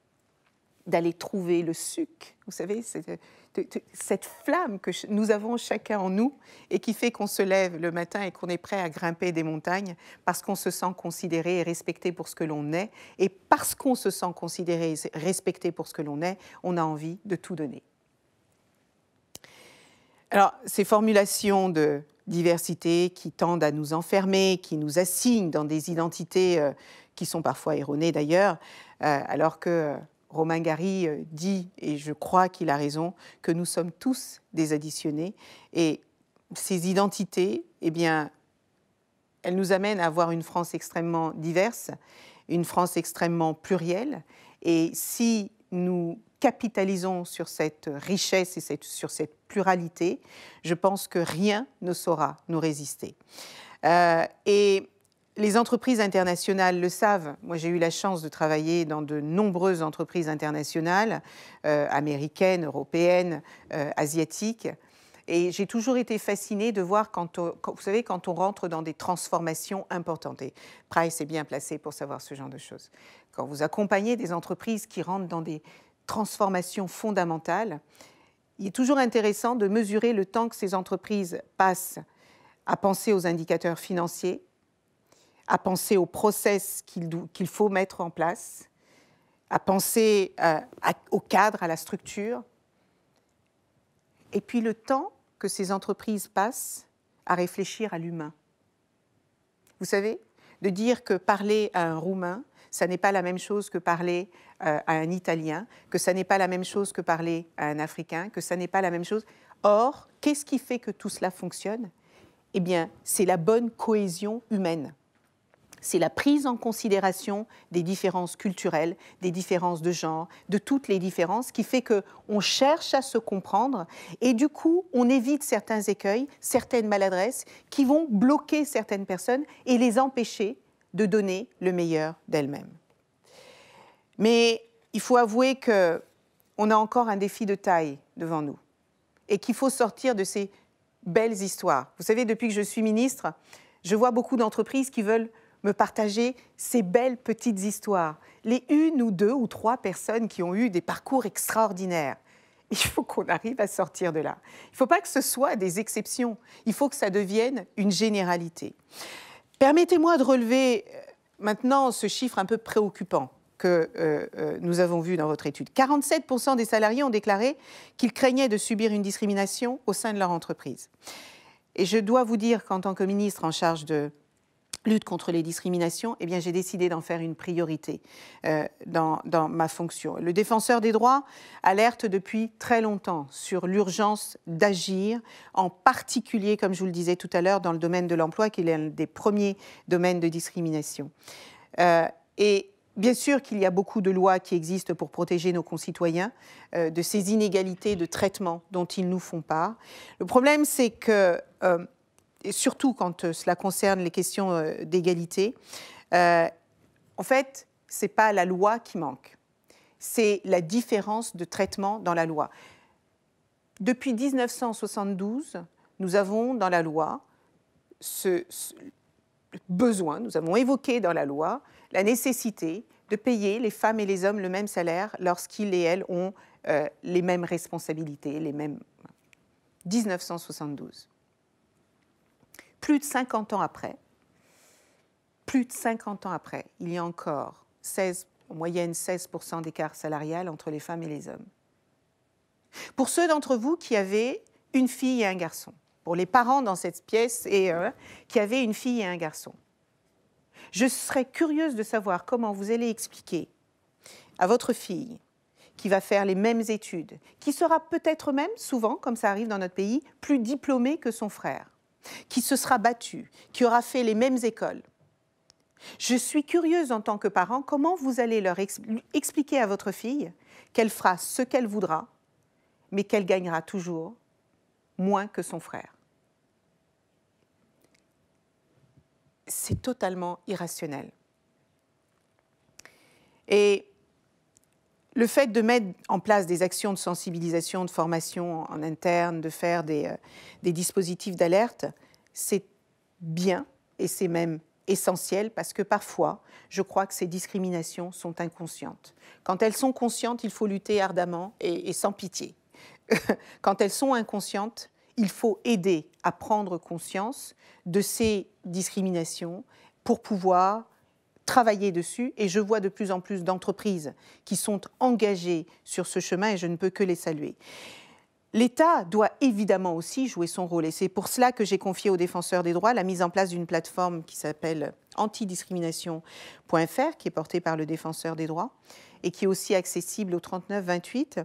d'aller trouver le suc, vous savez, cette flamme que nous avons chacun en nous et qui fait qu'on se lève le matin et qu'on est prêt à grimper des montagnes parce qu'on se sent considéré et respecté pour ce que l'on est. Et parce qu'on se sent considéré et respecté pour ce que l'on est, on a envie de tout donner. Alors, ces formulations de diversité qui tendent à nous enfermer, qui nous assignent dans des identités qui sont parfois erronées d'ailleurs, alors que Romain Gary dit, et je crois qu'il a raison, que nous sommes tous des additionnés. Et ces identités, eh bien, elles nous amènent à avoir une France extrêmement diverse, une France extrêmement plurielle. Et si nous capitalisons sur cette richesse et sur cette pluralité, je pense que rien ne saura nous résister. Et les entreprises internationales le savent. Moi, j'ai eu la chance de travailler dans de nombreuses entreprises internationales, américaines, européennes, asiatiques. Et j'ai toujours été fascinée de voir, vous savez, quand on rentre dans des transformations importantes. Et Price est bien placé pour savoir ce genre de choses. Quand vous accompagnez des entreprises qui rentrent dans des transformations fondamentales, il est toujours intéressant de mesurer le temps que ces entreprises passent à penser aux indicateurs financiers, à penser aux process qu'il faut mettre en place, à penser au cadre, à la structure, et puis le temps que ces entreprises passent à réfléchir à l'humain. Vous savez, de dire que parler à un Roumain, ça n'est pas la même chose que parler à un Italien, que ça n'est pas la même chose que parler à un Africain, que ça n'est pas la même chose. Or, qu'est-ce qui fait que tout cela fonctionne ? Eh bien, c'est la bonne cohésion humaine. C'est la prise en considération des différences culturelles, des différences de genre, de toutes les différences qui fait qu'on cherche à se comprendre et du coup, on évite certains écueils, certaines maladresses qui vont bloquer certaines personnes et les empêcher de donner le meilleur d'elles-mêmes. Mais il faut avouer qu'on a encore un défi de taille devant nous et qu'il faut sortir de ces belles histoires. Vous savez, depuis que je suis ministre, je vois beaucoup d'entreprises qui veulent me partager ces belles petites histoires, les 1 ou 2 ou 3 personnes qui ont eu des parcours extraordinaires. Il faut qu'on arrive à sortir de là. Il ne faut pas que ce soit des exceptions, il faut que ça devienne une généralité. Permettez-moi de relever maintenant ce chiffre un peu préoccupant que nous avons vu dans votre étude. 47% des salariés ont déclaré qu'ils craignaient de subir une discrimination au sein de leur entreprise. Et je dois vous dire qu'en tant que ministre en charge de lutte contre les discriminations, eh bien, j'ai décidé d'en faire une priorité dans ma fonction. Le défenseur des droits alerte depuis très longtemps sur l'urgence d'agir, en particulier, comme je vous le disais tout à l'heure, dans le domaine de l'emploi, qui est l'un des premiers domaines de discrimination. Et bien sûr qu'il y a beaucoup de lois qui existent pour protéger nos concitoyens de ces inégalités de traitement dont ils nous font part. Le problème, c'est que et surtout quand cela concerne les questions d'égalité, en fait, ce n'est pas la loi qui manque, c'est la différence de traitement dans la loi. Depuis 1972, nous avons dans la loi ce besoin, nous avons évoqué dans la loi la nécessité de payer les femmes et les hommes le même salaire lorsqu'ils et elles ont les mêmes responsabilités, les mêmes... 1972. Plus de 50 ans après, il y a encore en moyenne 16% d'écart salarial entre les femmes et les hommes. Pour ceux d'entre vous qui avaient une fille et un garçon, pour les parents dans cette pièce qui avaient une fille et un garçon, je serais curieuse de savoir comment vous allez expliquer à votre fille qui va faire les mêmes études, qui sera peut-être même, souvent, comme ça arrive dans notre pays, plus diplômé que son frère, qui se sera battu, qui aura fait les mêmes écoles. Je suis curieuse en tant que parent, comment vous allez leur expliquer à votre fille qu'elle fera ce qu'elle voudra, mais qu'elle gagnera toujours moins que son frère. C'est totalement irrationnel. Et le fait de mettre en place des actions de sensibilisation, de formation en interne, de faire des dispositifs d'alerte, c'est bien et c'est même essentiel parce que parfois, je crois que ces discriminations sont inconscientes. Quand elles sont conscientes, il faut lutter ardemment et sans pitié. Quand elles sont inconscientes, il faut aider à prendre conscience de ces discriminations pour pouvoir travailler dessus. Et je vois de plus en plus d'entreprises qui sont engagées sur ce chemin et je ne peux que les saluer. L'État doit évidemment aussi jouer son rôle et c'est pour cela que j'ai confié aux défenseurs des droits la mise en place d'une plateforme qui s'appelle antidiscrimination.fr, qui est portée par le défenseur des droits et qui est aussi accessible au 3928,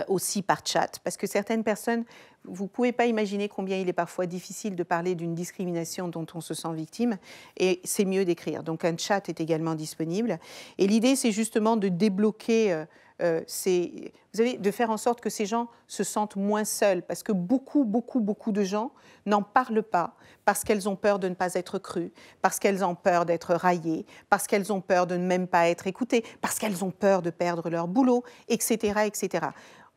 aussi par chat, parce que certaines personnes, vous ne pouvez pas imaginer combien il est parfois difficile de parler d'une discrimination dont on se sent victime, et c'est mieux d'écrire. Donc un chat est également disponible. Et l'idée, c'est justement de débloquer de faire en sorte que ces gens se sentent moins seuls, parce que beaucoup de gens n'en parlent pas, parce qu'elles ont peur de ne pas être crues, parce qu'elles ont peur d'être raillées, parce qu'elles ont peur de ne même pas être écoutées, parce qu'elles ont peur de perdre leur boulot, etc., etc.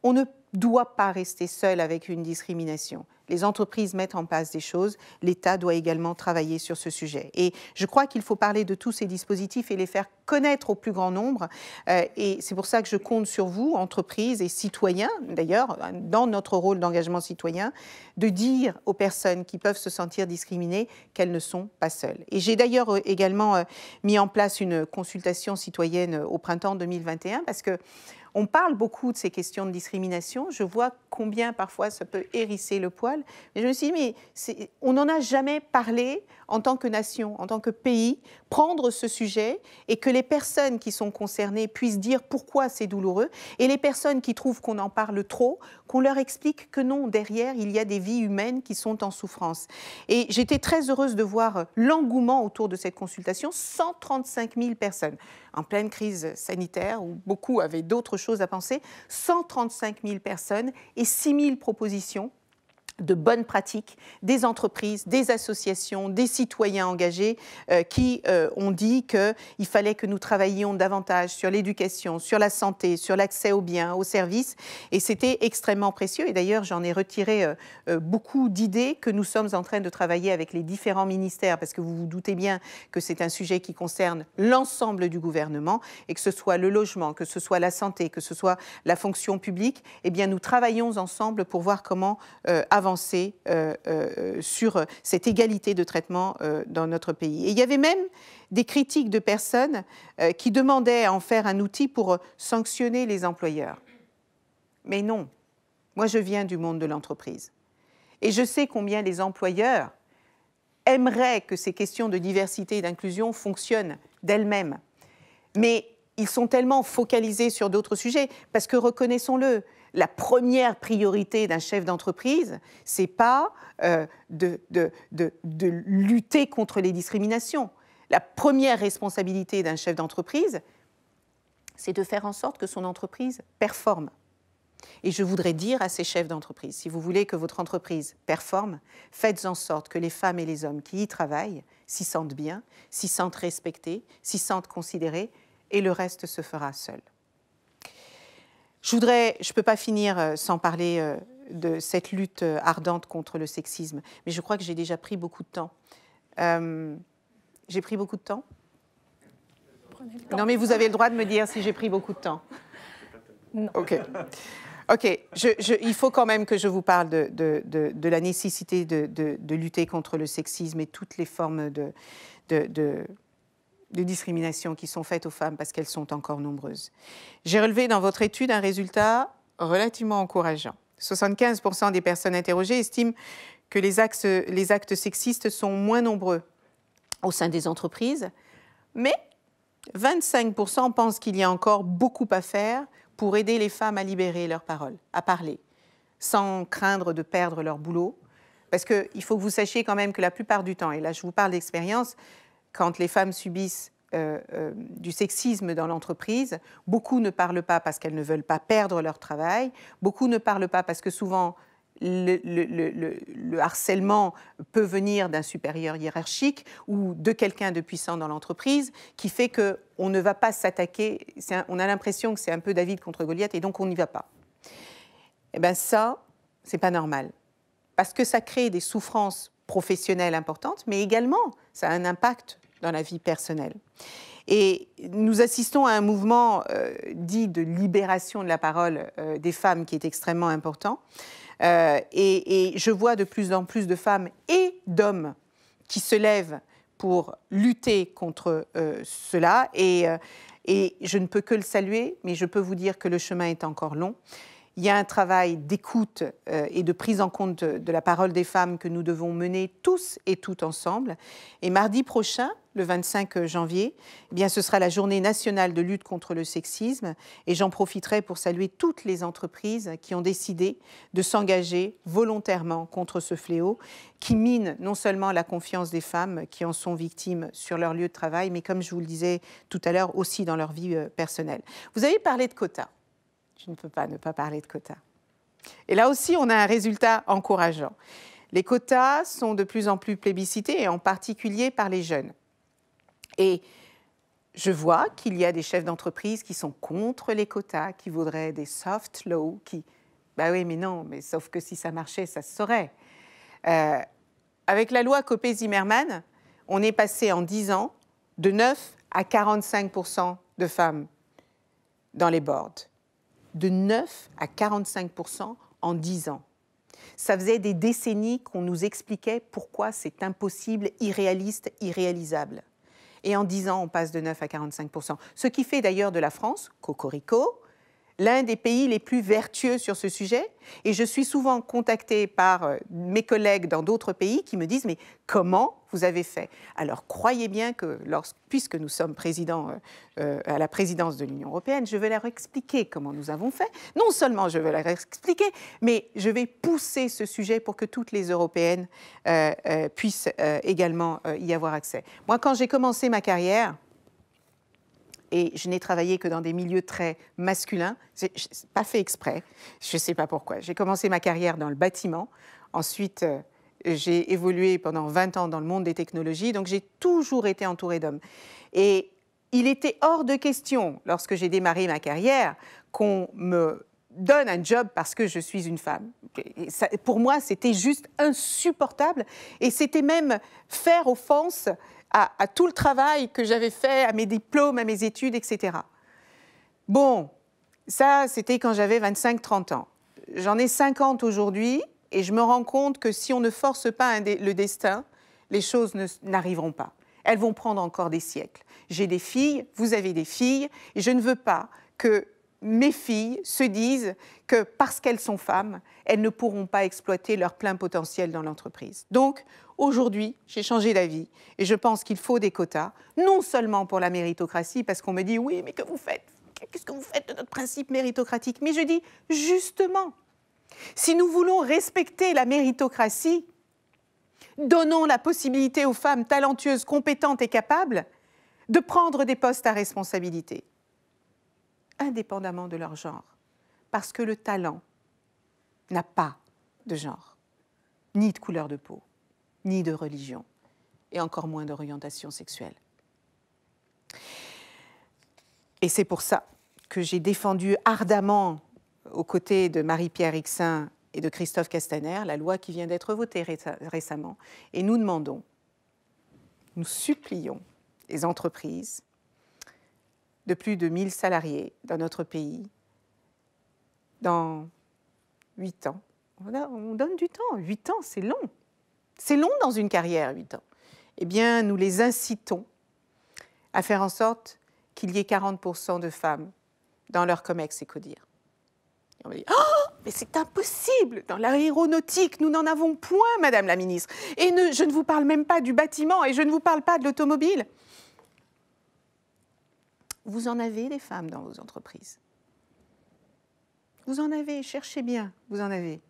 On ne doit pas rester seul avec une discrimination. Les entreprises mettent en place des choses, l'État doit également travailler sur ce sujet. Et je crois qu'il faut parler de tous ces dispositifs et les faire connaître au plus grand nombre. Et c'est pour ça que je compte sur vous, entreprises et citoyens, d'ailleurs, dans notre rôle d'engagement citoyen, de dire aux personnes qui peuvent se sentir discriminées qu'elles ne sont pas seules. Et j'ai d'ailleurs également mis en place une consultation citoyenne au printemps 2021 parce que on parle beaucoup de ces questions de discrimination. Je vois combien parfois ça peut hérisser le poil. Mais je me suis dit, mais on n'en a jamais parlé en tant que nation, en tant que pays, prendre ce sujet et que les personnes qui sont concernées puissent dire pourquoi c'est douloureux et les personnes qui trouvent qu'on en parle trop, qu'on leur explique que non, derrière, il y a des vies humaines qui sont en souffrance. Et j'étais très heureuse de voir l'engouement autour de cette consultation, 135 000 personnes. En pleine crise sanitaire, où beaucoup avaient d'autres choses à penser, 135 000 personnes et 6 000 propositions de bonnes pratiques des entreprises, des associations, des citoyens engagés qui ont dit qu'il fallait que nous travaillions davantage sur l'éducation, sur la santé, sur l'accès aux biens, aux services. Et c'était extrêmement précieux. Et d'ailleurs, j'en ai retiré beaucoup d'idées que nous sommes en train de travailler avec les différents ministères, parce que vous vous doutez bien que c'est un sujet qui concerne l'ensemble du gouvernement, et que ce soit le logement, que ce soit la santé, que ce soit la fonction publique, eh bien, nous travaillons ensemble pour voir comment avancer sur cette égalité de traitement dans notre pays. Et il y avait même des critiques de personnes qui demandaient à en faire un outil pour sanctionner les employeurs. Mais non, moi je viens du monde de l'entreprise. Et je sais combien les employeurs aimeraient que ces questions de diversité et d'inclusion fonctionnent d'elles-mêmes. Mais ils sont tellement focalisés sur d'autres sujets, parce que reconnaissons-le, la première priorité d'un chef d'entreprise, ce n'est pas de lutter contre les discriminations. La première responsabilité d'un chef d'entreprise, c'est de faire en sorte que son entreprise performe. Et je voudrais dire à ces chefs d'entreprise, si vous voulez que votre entreprise performe, faites en sorte que les femmes et les hommes qui y travaillent s'y sentent bien, s'y sentent respectés, s'y sentent considérés, et le reste se fera seul. Je ne peux pas finir sans parler de cette lutte ardente contre le sexisme, mais je crois que j'ai déjà pris beaucoup de temps. J'ai pris beaucoup de temps ? Non, mais vous avez le droit de me dire si j'ai pris beaucoup de temps. Non. OK. Il faut quand même que je vous parle de la nécessité de lutter contre le sexisme et toutes les formes de discrimination qui sont faites aux femmes parce qu'elles sont encore nombreuses. J'ai relevé dans votre étude un résultat relativement encourageant. 75% des personnes interrogées estiment que les actes sexistes sont moins nombreux au sein des entreprises, mais 25% pensent qu'il y a encore beaucoup à faire pour aider les femmes à libérer leur parole, à parler, sans craindre de perdre leur boulot. Parce qu'il faut que vous sachiez quand même que la plupart du temps, et là je vous parle d'expérience, quand les femmes subissent du sexisme dans l'entreprise, beaucoup ne parlent pas parce qu'elles ne veulent pas perdre leur travail, beaucoup ne parlent pas parce que souvent le harcèlement peut venir d'un supérieur hiérarchique ou de quelqu'un de puissant dans l'entreprise qui fait qu'on ne va pas s'attaquer, on a l'impression que c'est un peu David contre Goliath et donc on n'y va pas. Eh bien ça, c'est pas normal. Parce que ça crée des souffrances professionnelles importantes, mais également ça a un impact dans la vie personnelle. Et nous assistons à un mouvement dit de libération de la parole des femmes qui est extrêmement important. Et je vois de plus en plus de femmes et d'hommes qui se lèvent pour lutter contre cela. Et je ne peux que le saluer, mais je peux vous dire que le chemin est encore long. Il y a un travail d'écoute et de prise en compte de la parole des femmes que nous devons mener tous et toutes ensemble. Et mardi prochain, le 25 janvier, eh bien, ce sera la journée nationale de lutte contre le sexisme. Et j'en profiterai pour saluer toutes les entreprises qui ont décidé de s'engager volontairement contre ce fléau qui mine non seulement la confiance des femmes qui en sont victimes sur leur lieu de travail, mais comme je vous le disais tout à l'heure, aussi dans leur vie personnelle. Vous avez parlé de quotas. Je ne peux pas ne pas parler de quotas. Et là aussi, on a un résultat encourageant. Les quotas sont de plus en plus plébiscités, et en particulier par les jeunes. Et je vois qu'il y a des chefs d'entreprise qui sont contre les quotas, qui voudraient des soft laws, qui... Ben oui, mais non, mais sauf que si ça marchait, ça se saurait. Avec la loi Copé-Zimmermann, on est passé en 10 ans de 9 à 45% de femmes dans les boards. De 9 à 45% en 10 ans. Ça faisait des décennies qu'on nous expliquait pourquoi c'est impossible, irréaliste, irréalisable. Et en 10 ans, on passe de 9 à 45%. Ce qui fait d'ailleurs de la France, cocorico, l'un des pays les plus vertueux sur ce sujet. Et je suis souvent contactée par mes collègues dans d'autres pays qui me disent « Mais comment vous avez fait ?» Alors, croyez bien que, puisque nous sommes présidents à la présidence de l'Union européenne, je vais leur expliquer comment nous avons fait. Non seulement je vais leur expliquer, mais je vais pousser ce sujet pour que toutes les Européennes puissent également y avoir accès. Moi, quand j'ai commencé ma carrière, et je n'ai travaillé que dans des milieux très masculins. Je n'ai pas fait exprès, je ne sais pas pourquoi. J'ai commencé ma carrière dans le bâtiment. Ensuite, j'ai évolué pendant 20 ans dans le monde des technologies. Donc, j'ai toujours été entourée d'hommes. Et il était hors de question, lorsque j'ai démarré ma carrière, qu'on me donne un job parce que je suis une femme. Et ça, pour moi, c'était juste insupportable. Et c'était même faire offense à tout le travail que j'avais fait, à mes diplômes, à mes études, etc. Bon, ça, c'était quand j'avais 25-30 ans. J'en ai 50 aujourd'hui et je me rends compte que si on ne force pas le destin, les choses n'arriveront pas. Elles vont prendre encore des siècles. J'ai des filles, vous avez des filles, et je ne veux pas que mes filles se disent que parce qu'elles sont femmes, elles ne pourront pas exploiter leur plein potentiel dans l'entreprise. Donc, aujourd'hui, j'ai changé d'avis et je pense qu'il faut des quotas, non seulement pour la méritocratie, parce qu'on me dit « oui, mais que vous faites ? Qu'est-ce que vous faites de notre principe méritocratique ?» Mais je dis justement, si nous voulons respecter la méritocratie, donnons la possibilité aux femmes talentueuses, compétentes et capables de prendre des postes à responsabilité, indépendamment de leur genre, parce que le talent n'a pas de genre, ni de couleur de peau, ni de religion, et encore moins d'orientation sexuelle. Et c'est pour ça que j'ai défendu ardemment, aux côtés de Marie-Pierre Rixain et de Christophe Castaner, la loi qui vient d'être votée récemment. Et nous demandons, nous supplions les entreprises de plus de 1000 salariés dans notre pays, dans 8 ans. On donne du temps, 8 ans, c'est long. C'est long dans une carrière, 8 ans. Eh bien, nous les incitons à faire en sorte qu'il y ait 40% de femmes dans leur COMEX et CODIR. Et on va dire, oh, mais c'est impossible. Dans l'aéronautique, nous n'en avons point, Madame la Ministre. Et je ne vous parle même pas du bâtiment et je ne vous parle pas de l'automobile. Vous en avez des femmes dans vos entreprises. Vous en avez, cherchez bien, vous en avez.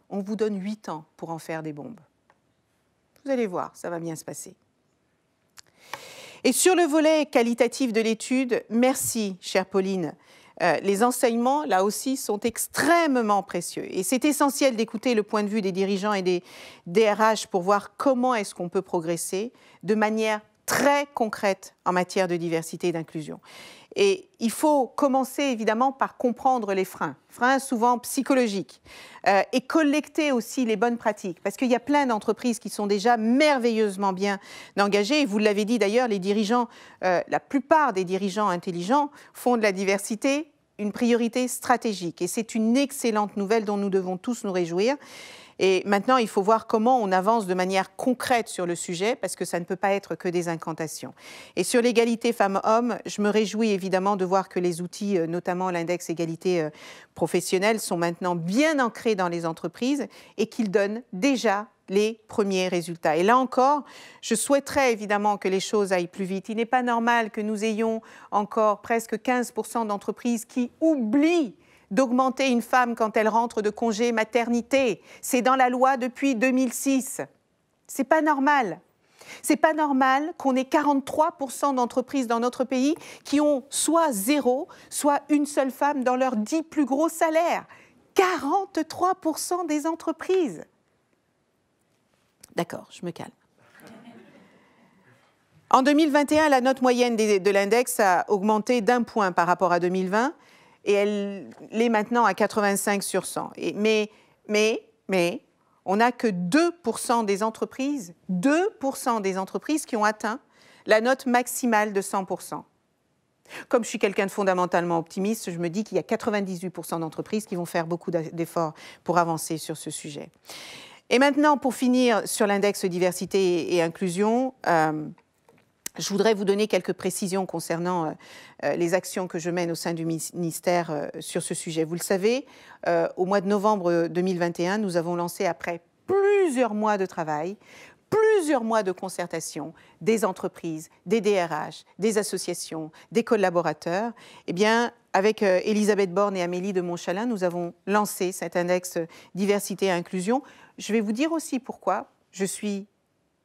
On vous donne 8 ans pour en faire des bombes. Vous allez voir, ça va bien se passer. Et sur le volet qualitatif de l'étude, merci, chère Pauline. Les enseignements, là aussi, sont extrêmement précieux. Et c'est essentiel d'écouter le point de vue des dirigeants et des DRH pour voir comment est-ce qu'on peut progresser de manière très concrète en matière de diversité et d'inclusion. Et il faut commencer évidemment par comprendre les freins souvent psychologiques, et collecter aussi les bonnes pratiques. Parce qu'il y a plein d'entreprises qui sont déjà merveilleusement bien engagées. Et vous l'avez dit d'ailleurs, les dirigeants, la plupart des dirigeants intelligents font de la diversité une priorité stratégique. Et c'est une excellente nouvelle dont nous devons tous nous réjouir. Et maintenant, il faut voir comment on avance de manière concrète sur le sujet, parce que ça ne peut pas être que des incantations. Et sur l'égalité femmes-hommes, je me réjouis évidemment de voir que les outils, notamment l'index égalité professionnelle, sont maintenant bien ancrés dans les entreprises et qu'ils donnent déjà les premiers résultats. Et là encore, je souhaiterais évidemment que les choses aillent plus vite. Il n'est pas normal que nous ayons encore presque 15% d'entreprises qui oublient d'augmenter une femme quand elle rentre de congé maternité. C'est dans la loi depuis 2006. C'est pas normal. C'est pas normal qu'on ait 43% d'entreprises dans notre pays qui ont soit 0, soit une seule femme dans leurs 10 plus gros salaires. 43% des entreprises. D'accord, je me calme. En 2021, la note moyenne de l'index a augmenté d'1 point par rapport à 2020. Et elle est maintenant à 85 sur 100. Mais on n'a que 2% des entreprises qui ont atteint la note maximale de 100%. Comme je suis quelqu'un de fondamentalement optimiste, je me dis qu'il y a 98% d'entreprises qui vont faire beaucoup d'efforts pour avancer sur ce sujet. Et maintenant, pour finir sur l'index diversité et inclusion, je voudrais vous donner quelques précisions concernant les actions que je mène au sein du ministère sur ce sujet. Vous le savez, au mois de novembre 2021, nous avons lancé, après plusieurs mois de travail, plusieurs mois de concertation, des entreprises, des DRH, des associations, des collaborateurs. Eh bien, avec Elisabeth Borne et Amélie de Montchalin, nous avons lancé cet index diversité et inclusion. Je vais vous dire aussi pourquoi je suis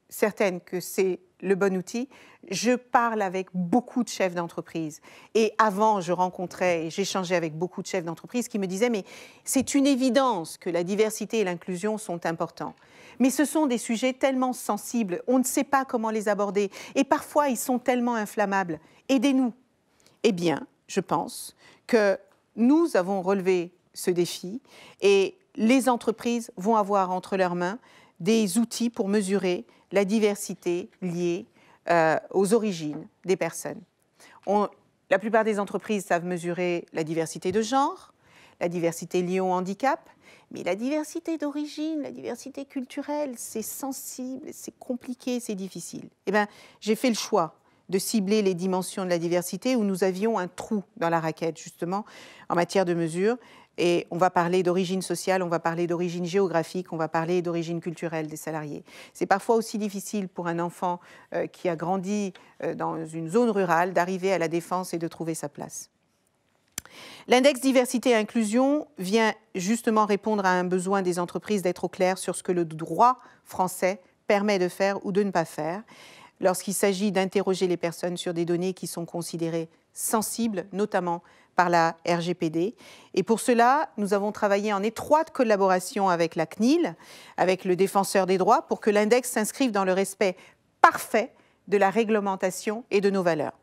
certaine que c'est le bon outil. Je parle avec beaucoup de chefs d'entreprise. Et avant, je rencontrais et j'échangeais avec beaucoup de chefs d'entreprise qui me disaient « mais c'est une évidence que la diversité et l'inclusion sont importants. Mais ce sont des sujets tellement sensibles, on ne sait pas comment les aborder. Et parfois, ils sont tellement inflammables. Aidez-nous ». Eh bien, je pense que nous avons relevé ce défi et les entreprises vont avoir entre leurs mains des outils pour mesurer la diversité liée aux origines des personnes. La plupart des entreprises savent mesurer la diversité de genre, la diversité liée au handicap, mais la diversité d'origine, la diversité culturelle, c'est sensible, c'est compliqué, c'est difficile. Eh bien, j'ai fait le choix de cibler les dimensions de la diversité où nous avions un trou dans la raquette, justement, en matière de mesure. Et on va parler d'origine sociale, on va parler d'origine géographique, on va parler d'origine culturelle des salariés. C'est parfois aussi difficile pour un enfant qui a grandi dans une zone rurale d'arriver à la défense et de trouver sa place. L'index diversité et inclusion vient justement répondre à un besoin des entreprises d'être au clair sur ce que le droit français permet de faire ou de ne pas faire lorsqu'il s'agit d'interroger les personnes sur des données qui sont considérées sensibles, notamment par la RGPD. Et pour cela, nous avons travaillé en étroite collaboration avec la CNIL, avec le défenseur des droits, pour que l'index s'inscrive dans le respect parfait de la réglementation et de nos valeurs.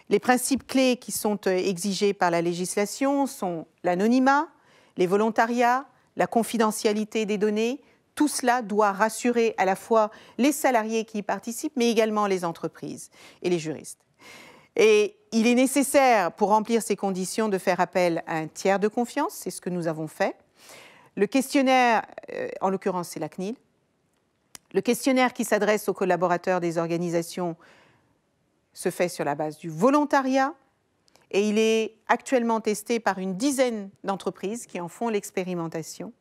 Les principes clés qui sont exigés par la législation sont l'anonymat, les volontariats, la confidentialité des données. Tout cela doit rassurer à la fois les salariés qui y participent, mais également les entreprises et les juristes. Et il est nécessaire, pour remplir ces conditions, de faire appel à un tiers de confiance. C'est ce que nous avons fait. Le questionnaire, en l'occurrence, c'est la CNIL. Le questionnaire qui s'adresse aux collaborateurs des organisations se fait sur la base du volontariat et il est actuellement testé par une dizaine d'entreprises qui en font l'expérimentation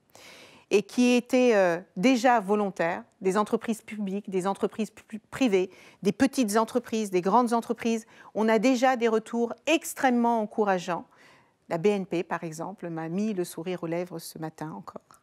et qui étaient déjà volontaires, des entreprises publiques, des entreprises privées, des petites entreprises, des grandes entreprises. On a déjà des retours extrêmement encourageants La BNP, par exemple, m'a mis le sourire aux lèvres ce matin encore.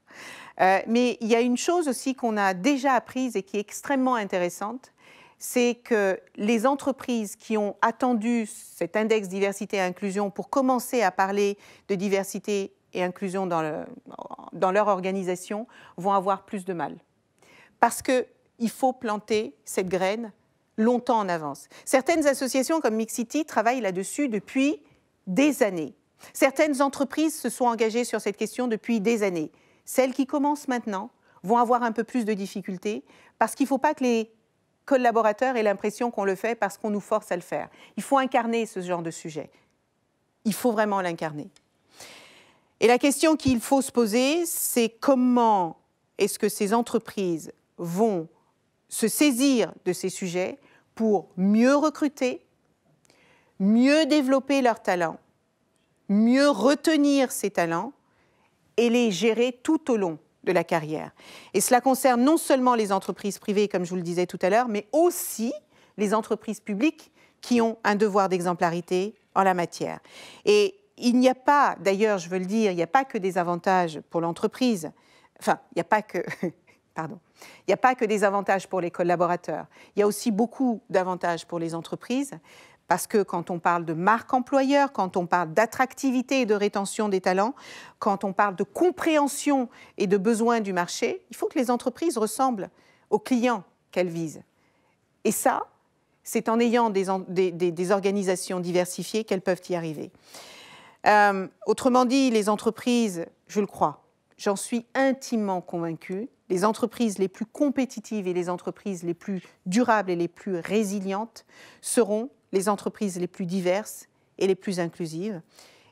Mais il y a une chose aussi qu'on a déjà apprise et qui est extrêmement intéressante, c'est que les entreprises qui ont attendu cet index diversité et inclusion pour commencer à parler de diversité et inclusion dans leur organisation vont avoir plus de mal. Parce qu'il faut planter cette graine longtemps en avance. Certaines associations comme Mixity travaillent là-dessus depuis des années. Certaines entreprises se sont engagées sur cette question depuis des années. Celles qui commencent maintenant vont avoir un peu plus de difficultés parce qu'il ne faut pas que les collaborateurs aient l'impression qu'on le fait parce qu'on nous force à le faire. Il faut incarner ce genre de sujet. Il faut vraiment l'incarner. Et la question qu'il faut se poser, c'est comment est-ce que ces entreprises vont se saisir de ces sujets pour mieux recruter, mieux développer leurs talents, mieux retenir ces talents et les gérer tout au long de la carrière. Et cela concerne non seulement les entreprises privées, comme je vous le disais tout à l'heure, mais aussi les entreprises publiques qui ont un devoir d'exemplarité en la matière. Et il n'y a pas, d'ailleurs, je veux le dire, il n'y a pas que des avantages pour l'entreprise, enfin, il n'y a pas que... Pardon. Il n'y a pas que des avantages pour les collaborateurs. Il y a aussi beaucoup d'avantages pour les entreprises, parce que quand on parle de marque employeur, quand on parle d'attractivité et de rétention des talents, quand on parle de compréhension et de besoins du marché, il faut que les entreprises ressemblent aux clients qu'elles visent. Et ça, c'est en ayant des organisations diversifiées qu'elles peuvent y arriver. Autrement dit, les entreprises, je le crois, j'en suis intimement convaincue, les entreprises les plus compétitives et les entreprises les plus durables et les plus résilientes seront les entreprises les plus diverses et les plus inclusives.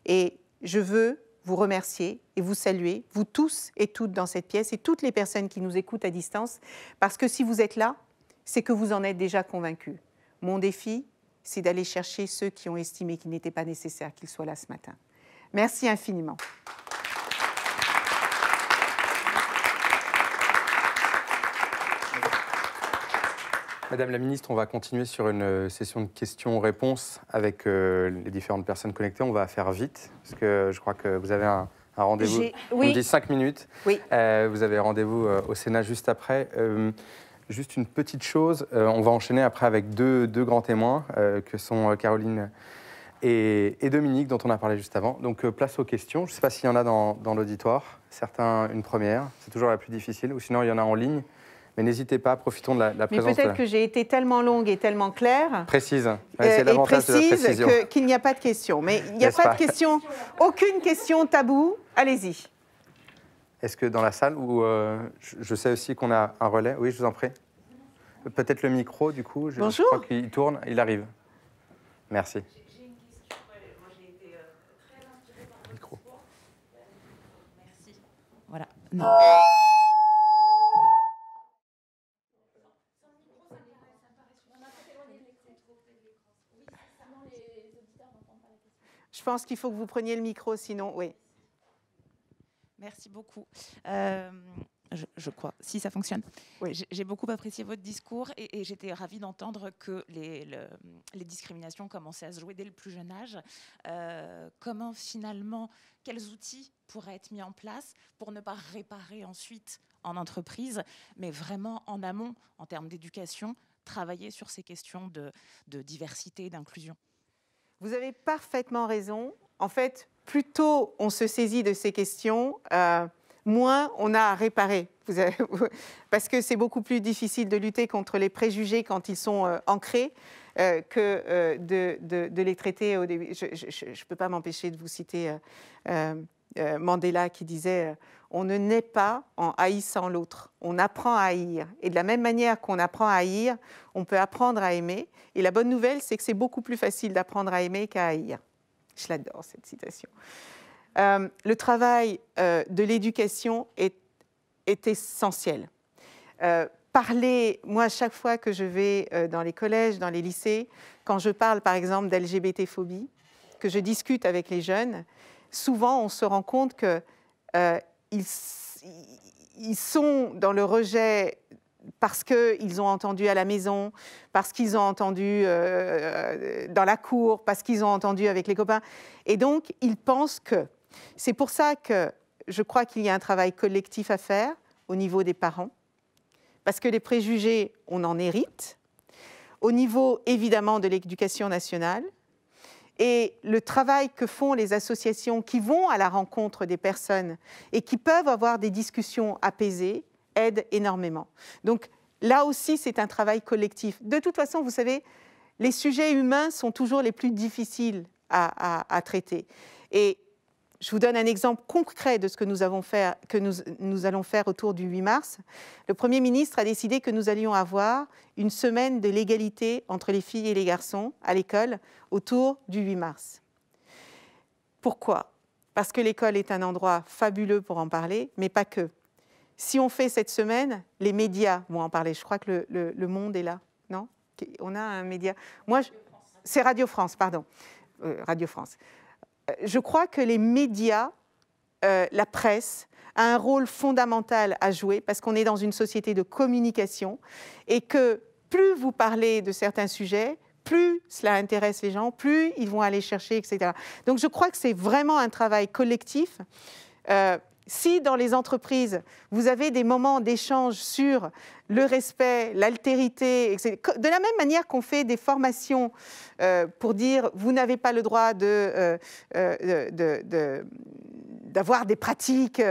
Et je veux vous remercier et vous saluer, vous tous et toutes dans cette pièce et toutes les personnes qui nous écoutent à distance, parce que si vous êtes là, c'est que vous en êtes déjà convaincus. Mon défi, c'est d'aller chercher ceux qui ont estimé qu'il n'était pas nécessaire qu'ils soient là ce matin. Merci infiniment. Madame la Ministre, on va continuer sur une session de questions-réponses avec les différentes personnes connectées. On va faire vite, parce que je crois que vous avez un rendez-vous. Oui. On me dit 5 minutes. Oui. Vous avez rendez-vous au Sénat juste après. Juste une petite chose, on va enchaîner après avec deux grands témoins, que sont Caroline et Dominique, dont on a parlé juste avant. Donc, place aux questions. Je ne sais pas s'il y en a dans l'auditoire. Certains, une première. C'est toujours la plus difficile. Ou sinon, il y en a en ligne. Mais n'hésitez pas, profitons de la présence. Mais peut-être que j'ai été tellement longue et tellement claire. Précise. C'est l'avantage de la précision. Qu'il n'y a pas de questions. Mais il n'y a pas de questions, aucune question taboue. Allez-y. Est-ce que dans la salle, ou je sais aussi qu'on a un relais. Oui, je vous en prie. Peut-être le micro, du coup. Bonjour. Je crois qu'il tourne, il arrive. Merci. J'ai une question. Moi, j'ai été très inspirée par votre Micro. discours. Merci. Voilà. Non. Je pense qu'il faut que vous preniez le micro, sinon, oui. Merci beaucoup. Je crois, si ça fonctionne. Oui. J'ai beaucoup apprécié votre discours et j'étais ravie d'entendre que les discriminations commençaient à se jouer dès le plus jeune âge. Comment finalement, quels outils pourraient être mis en place pour ne pas réparer ensuite en entreprise, mais vraiment en amont, en termes d'éducation, travailler sur ces questions de diversité et d'inclusion? Vous avez parfaitement raison. En fait, plus tôt on se saisit de ces questions, moins on a à réparer. Parce que c'est beaucoup plus difficile de lutter contre les préjugés quand ils sont ancrés que de les traiter au début. Je ne peux pas m'empêcher de vous citer Mandela qui disait on ne naît pas en haïssant l'autre, on apprend à haïr. Et de la même manière qu'on apprend à haïr, on peut apprendre à aimer. Et la bonne nouvelle, c'est que c'est beaucoup plus facile d'apprendre à aimer qu'à haïr. Je l'adore, cette citation. Le travail de l'éducation est essentiel. Parler, moi, chaque fois que je vais dans les collèges, dans les lycées, quand je parle, par exemple, d'LGBT-phobie, que je discute avec les jeunes, souvent, on se rend compte qu'ils sont dans le rejet parce qu'ils ont entendu à la maison, parce qu'ils ont entendu dans la cour, parce qu'ils ont entendu avec les copains. Et donc, ils pensent que. C'est pour ça que je crois qu'il y a un travail collectif à faire au niveau des parents, parce que les préjugés, on en hérite, au niveau, évidemment, de l'éducation nationale, et le travail que font les associations qui vont à la rencontre des personnes et qui peuvent avoir des discussions apaisées aide énormément. Donc là aussi, c'est un travail collectif. De toute façon, vous savez, les sujets humains sont toujours les plus difficiles à traiter. Et je vous donne un exemple concret de ce que nous allons faire autour du 8 mars. Le Premier ministre a décidé que nous allions avoir une semaine de l'égalité entre les filles et les garçons à l'école autour du 8 mars. Pourquoi ? Parce que l'école est un endroit fabuleux pour en parler, mais pas que. Si on fait cette semaine, les médias vont en parler. Je crois que le Monde est là, non ? On a un média. C'est Radio France, pardon. Radio France. Je crois que les médias, la presse, a un rôle fondamental à jouer parce qu'on est dans une société de communication et que plus vous parlez de certains sujets, plus cela intéresse les gens, plus ils vont aller chercher, etc. Donc je crois que c'est vraiment un travail collectif. Si dans les entreprises, vous avez des moments d'échange sur le respect, l'altérité, etc., de la même manière qu'on fait des formations pour dire « vous n'avez pas le droit d'avoir des pratiques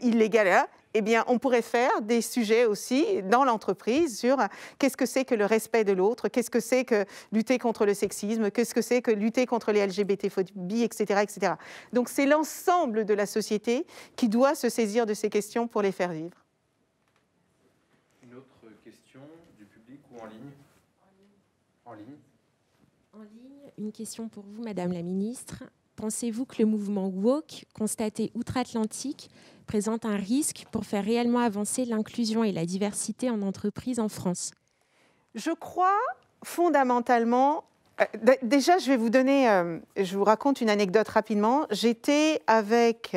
illégales hein », eh bien, on pourrait faire des sujets aussi dans l'entreprise sur qu'est-ce que c'est que le respect de l'autre, qu'est-ce que c'est que lutter contre le sexisme, qu'est-ce que c'est que lutter contre les LGBT-phobies, etc., etc. Donc, c'est l'ensemble de la société qui doit se saisir de ces questions pour les faire vivre. Une autre question du public ou en ligne ? En ligne. En ligne, une question pour vous, Madame la Ministre. Pensez-vous que le mouvement woke, constaté outre-Atlantique, présente un risque pour faire réellement avancer l'inclusion et la diversité en entreprise en France ? Je crois fondamentalement... déjà, je vais vous donner... je vous raconte une anecdote rapidement. J'étais avec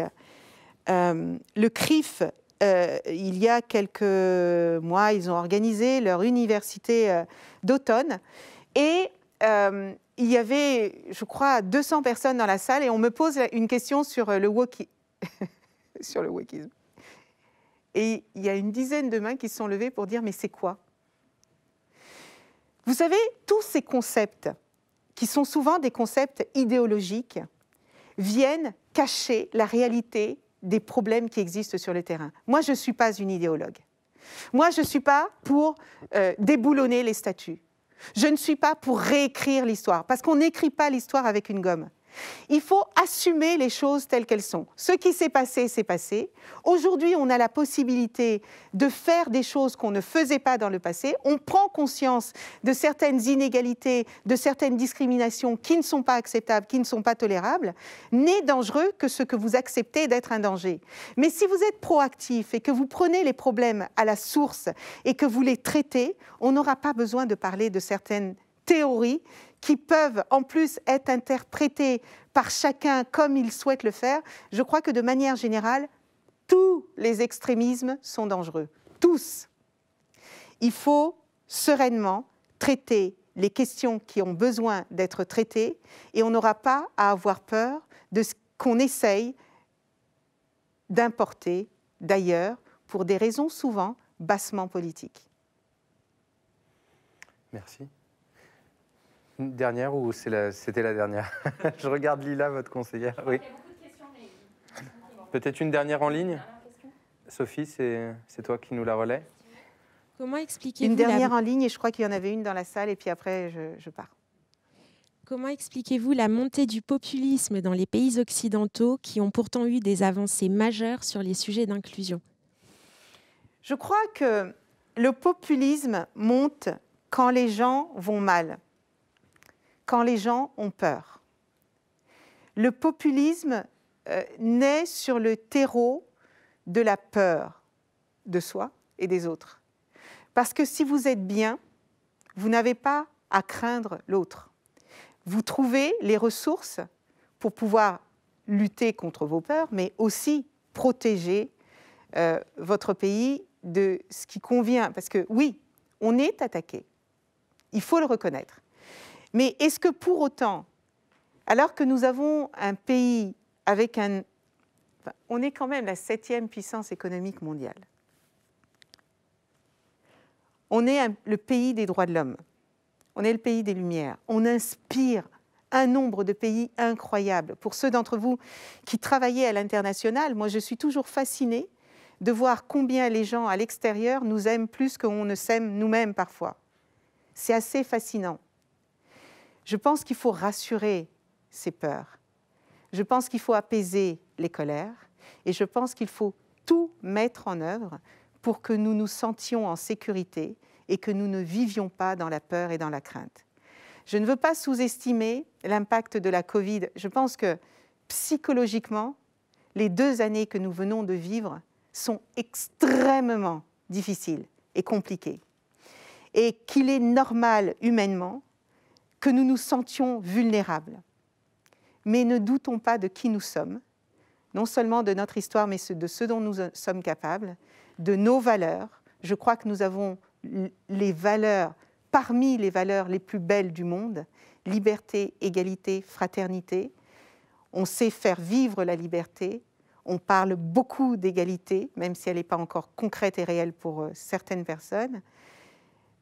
le CRIF il y a quelques mois. Ils ont organisé leur université d'automne. Et... il y avait, je crois, 200 personnes dans la salle et on me pose une question sur le wokisme. Et il y a une dizaine de mains qui se sont levées pour dire « mais c'est quoi ?» Vous savez, tous ces concepts, qui sont souvent des concepts idéologiques, viennent cacher la réalité des problèmes qui existent sur le terrain. Moi, je ne suis pas une idéologue. Moi, je ne suis pas pour déboulonner les statuts. Je ne suis pas pour réécrire l'histoire, parce qu'on n'écrit pas l'histoire avec une gomme. Il faut assumer les choses telles qu'elles sont. Ce qui s'est passé, c'est passé. Aujourd'hui, on a la possibilité de faire des choses qu'on ne faisait pas dans le passé. On prend conscience de certaines inégalités, de certaines discriminations qui ne sont pas acceptables, qui ne sont pas tolérables. N'est dangereux que ce que vous acceptez d'être un danger. Mais si vous êtes proactif et que vous prenez les problèmes à la source et que vous les traitez, on n'aura pas besoin de parler de certaines théories qui peuvent en plus être interprétées par chacun comme il souhaite le faire. Je crois que de manière générale, tous les extrémismes sont dangereux. Tous. Il faut sereinement traiter les questions qui ont besoin d'être traitées et on n'aura pas à avoir peur de ce qu'on essaye d'importer d'ailleurs pour des raisons souvent bassement politiques. Merci. Une dernière ou c'était la dernière? Je regarde Lila, votre conseillère. Oui. Peut-être une dernière en ligne? Sophie, c'est toi qui nous la relais. Comment expliquez-vous une dernière en ligne, et je crois qu'il y en avait une dans la salle, et puis après, je pars. Comment expliquez-vous la montée du populisme dans les pays occidentaux qui ont pourtant eu des avancées majeures sur les sujets d'inclusion? Je crois que le populisme monte quand les gens vont mal, quand les gens ont peur. Le populisme naît sur le terreau de la peur de soi et des autres. Parce que si vous êtes bien, vous n'avez pas à craindre l'autre. Vous trouvez les ressources pour pouvoir lutter contre vos peurs, mais aussi protéger votre pays de ce qui convient, parce que oui, on est attaqué, il faut le reconnaître. Mais est-ce que pour autant, alors que nous avons un pays avec un... Enfin, on est quand même la 7e puissance économique mondiale. On est le pays des droits de l'homme. On est le pays des Lumières. On inspire un nombre de pays incroyable. Pour ceux d'entre vous qui travaillaient à l'international, moi je suis toujours fascinée de voir combien les gens à l'extérieur nous aiment plus qu'on ne s'aime nous-mêmes parfois. C'est assez fascinant. Je pense qu'il faut rassurer ces peurs. Je pense qu'il faut apaiser les colères. Et je pense qu'il faut tout mettre en œuvre pour que nous nous sentions en sécurité et que nous ne vivions pas dans la peur et dans la crainte. Je ne veux pas sous-estimer l'impact de la Covid. Je pense que psychologiquement, les 2 années que nous venons de vivre sont extrêmement difficiles et compliquées. Et qu'il est normal humainement que nous nous sentions vulnérables. Mais ne doutons pas de qui nous sommes, non seulement de notre histoire, mais de ce dont nous sommes capables, de nos valeurs. Je crois que nous avons les valeurs, parmi les valeurs les plus belles du monde, liberté, égalité, fraternité. On sait faire vivre la liberté. On parle beaucoup d'égalité, même si elle n'est pas encore concrète et réelle pour certaines personnes.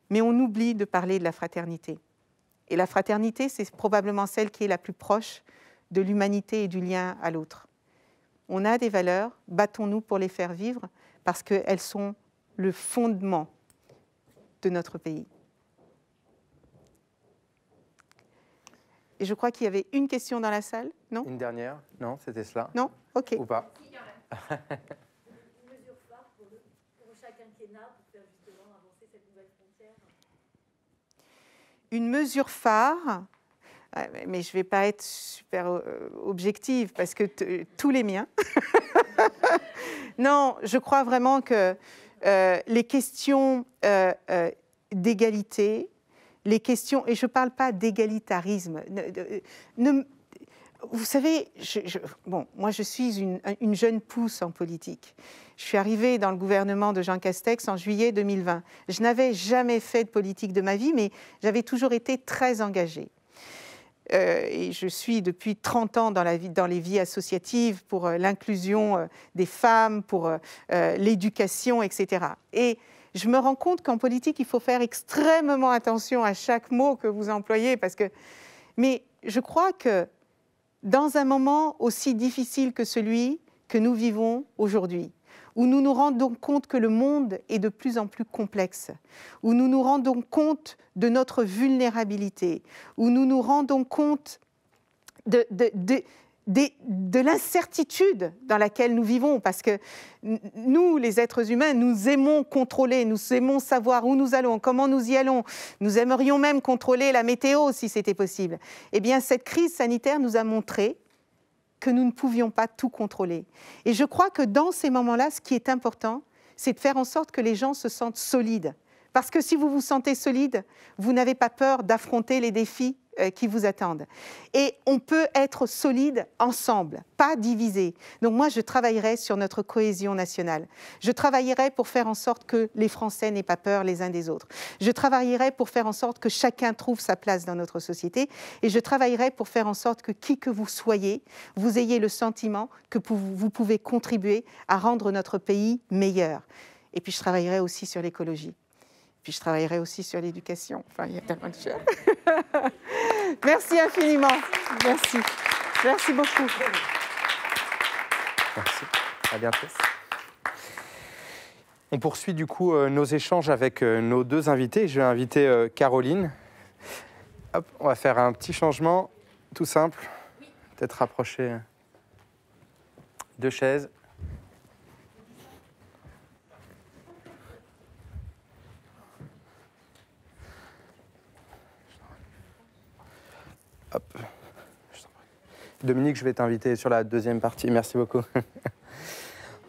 Mais on oublie de parler de la fraternité. Et la fraternité, c'est probablement celle qui est la plus proche de l'humanité et du lien à l'autre. On a des valeurs, battons-nous pour les faire vivre, parce qu'elles sont le fondement de notre pays. Et je crois qu'il y avait une question dans la salle, non? Une dernière? Non, c'était cela? Non? Ok. Ou pas? Une mesure phare pour chaque quinquennat pour faire justement avancer cette nouvelle frontière? Une mesure phare, mais je ne vais pas être super objective parce que tous les miens. Non, je crois vraiment que les questions d'égalité, les questions, et je ne parle pas d'égalitarisme. Vous savez, moi je suis une jeune pousse en politique. Je suis arrivée dans le gouvernement de Jean Castex en juillet 2020. Je n'avais jamais fait de politique de ma vie, mais j'avais toujours été très engagée. Et je suis depuis 30 ans dans les vies associatives pour l'inclusion des femmes, pour l'éducation, etc. Et je me rends compte qu'en politique, il faut faire extrêmement attention à chaque mot que vous employez, mais je crois que dans un moment aussi difficile que celui que nous vivons aujourd'hui, où nous nous rendons compte que le monde est de plus en plus complexe, où nous nous rendons compte de notre vulnérabilité, où nous nous rendons compte de l'incertitude dans laquelle nous vivons, parce que nous, les êtres humains, nous aimons contrôler, nous aimons savoir où nous allons, comment nous y allons. Nous aimerions même contrôler la météo si c'était possible. Eh bien, cette crise sanitaire nous a montré que nous ne pouvions pas tout contrôler. Et je crois que dans ces moments-là, ce qui est important, c'est de faire en sorte que les gens se sentent solides. Parce que si vous vous sentez solide, vous n'avez pas peur d'affronter les défis qui vous attendent. Et on peut être solide ensemble, pas divisé. Donc moi, je travaillerai sur notre cohésion nationale. Je travaillerai pour faire en sorte que les Français n'aient pas peur les uns des autres. Je travaillerai pour faire en sorte que chacun trouve sa place dans notre société. Et je travaillerai pour faire en sorte que qui que vous soyez, vous ayez le sentiment que vous pouvez contribuer à rendre notre pays meilleur. Et puis je travaillerai aussi sur l'écologie. Puis je travaillerai aussi sur l'éducation. Enfin, il y a tellement de choses. Merci infiniment. Merci. Merci beaucoup. Merci. À bientôt. On poursuit du coup nos échanges avec nos 2 invités. Je vais inviter Caroline. Hop, on va faire un petit changement tout simple. Peut-être rapprocher 2 chaises. Hop. Dominique, je vais t'inviter sur la 2e partie. Merci beaucoup.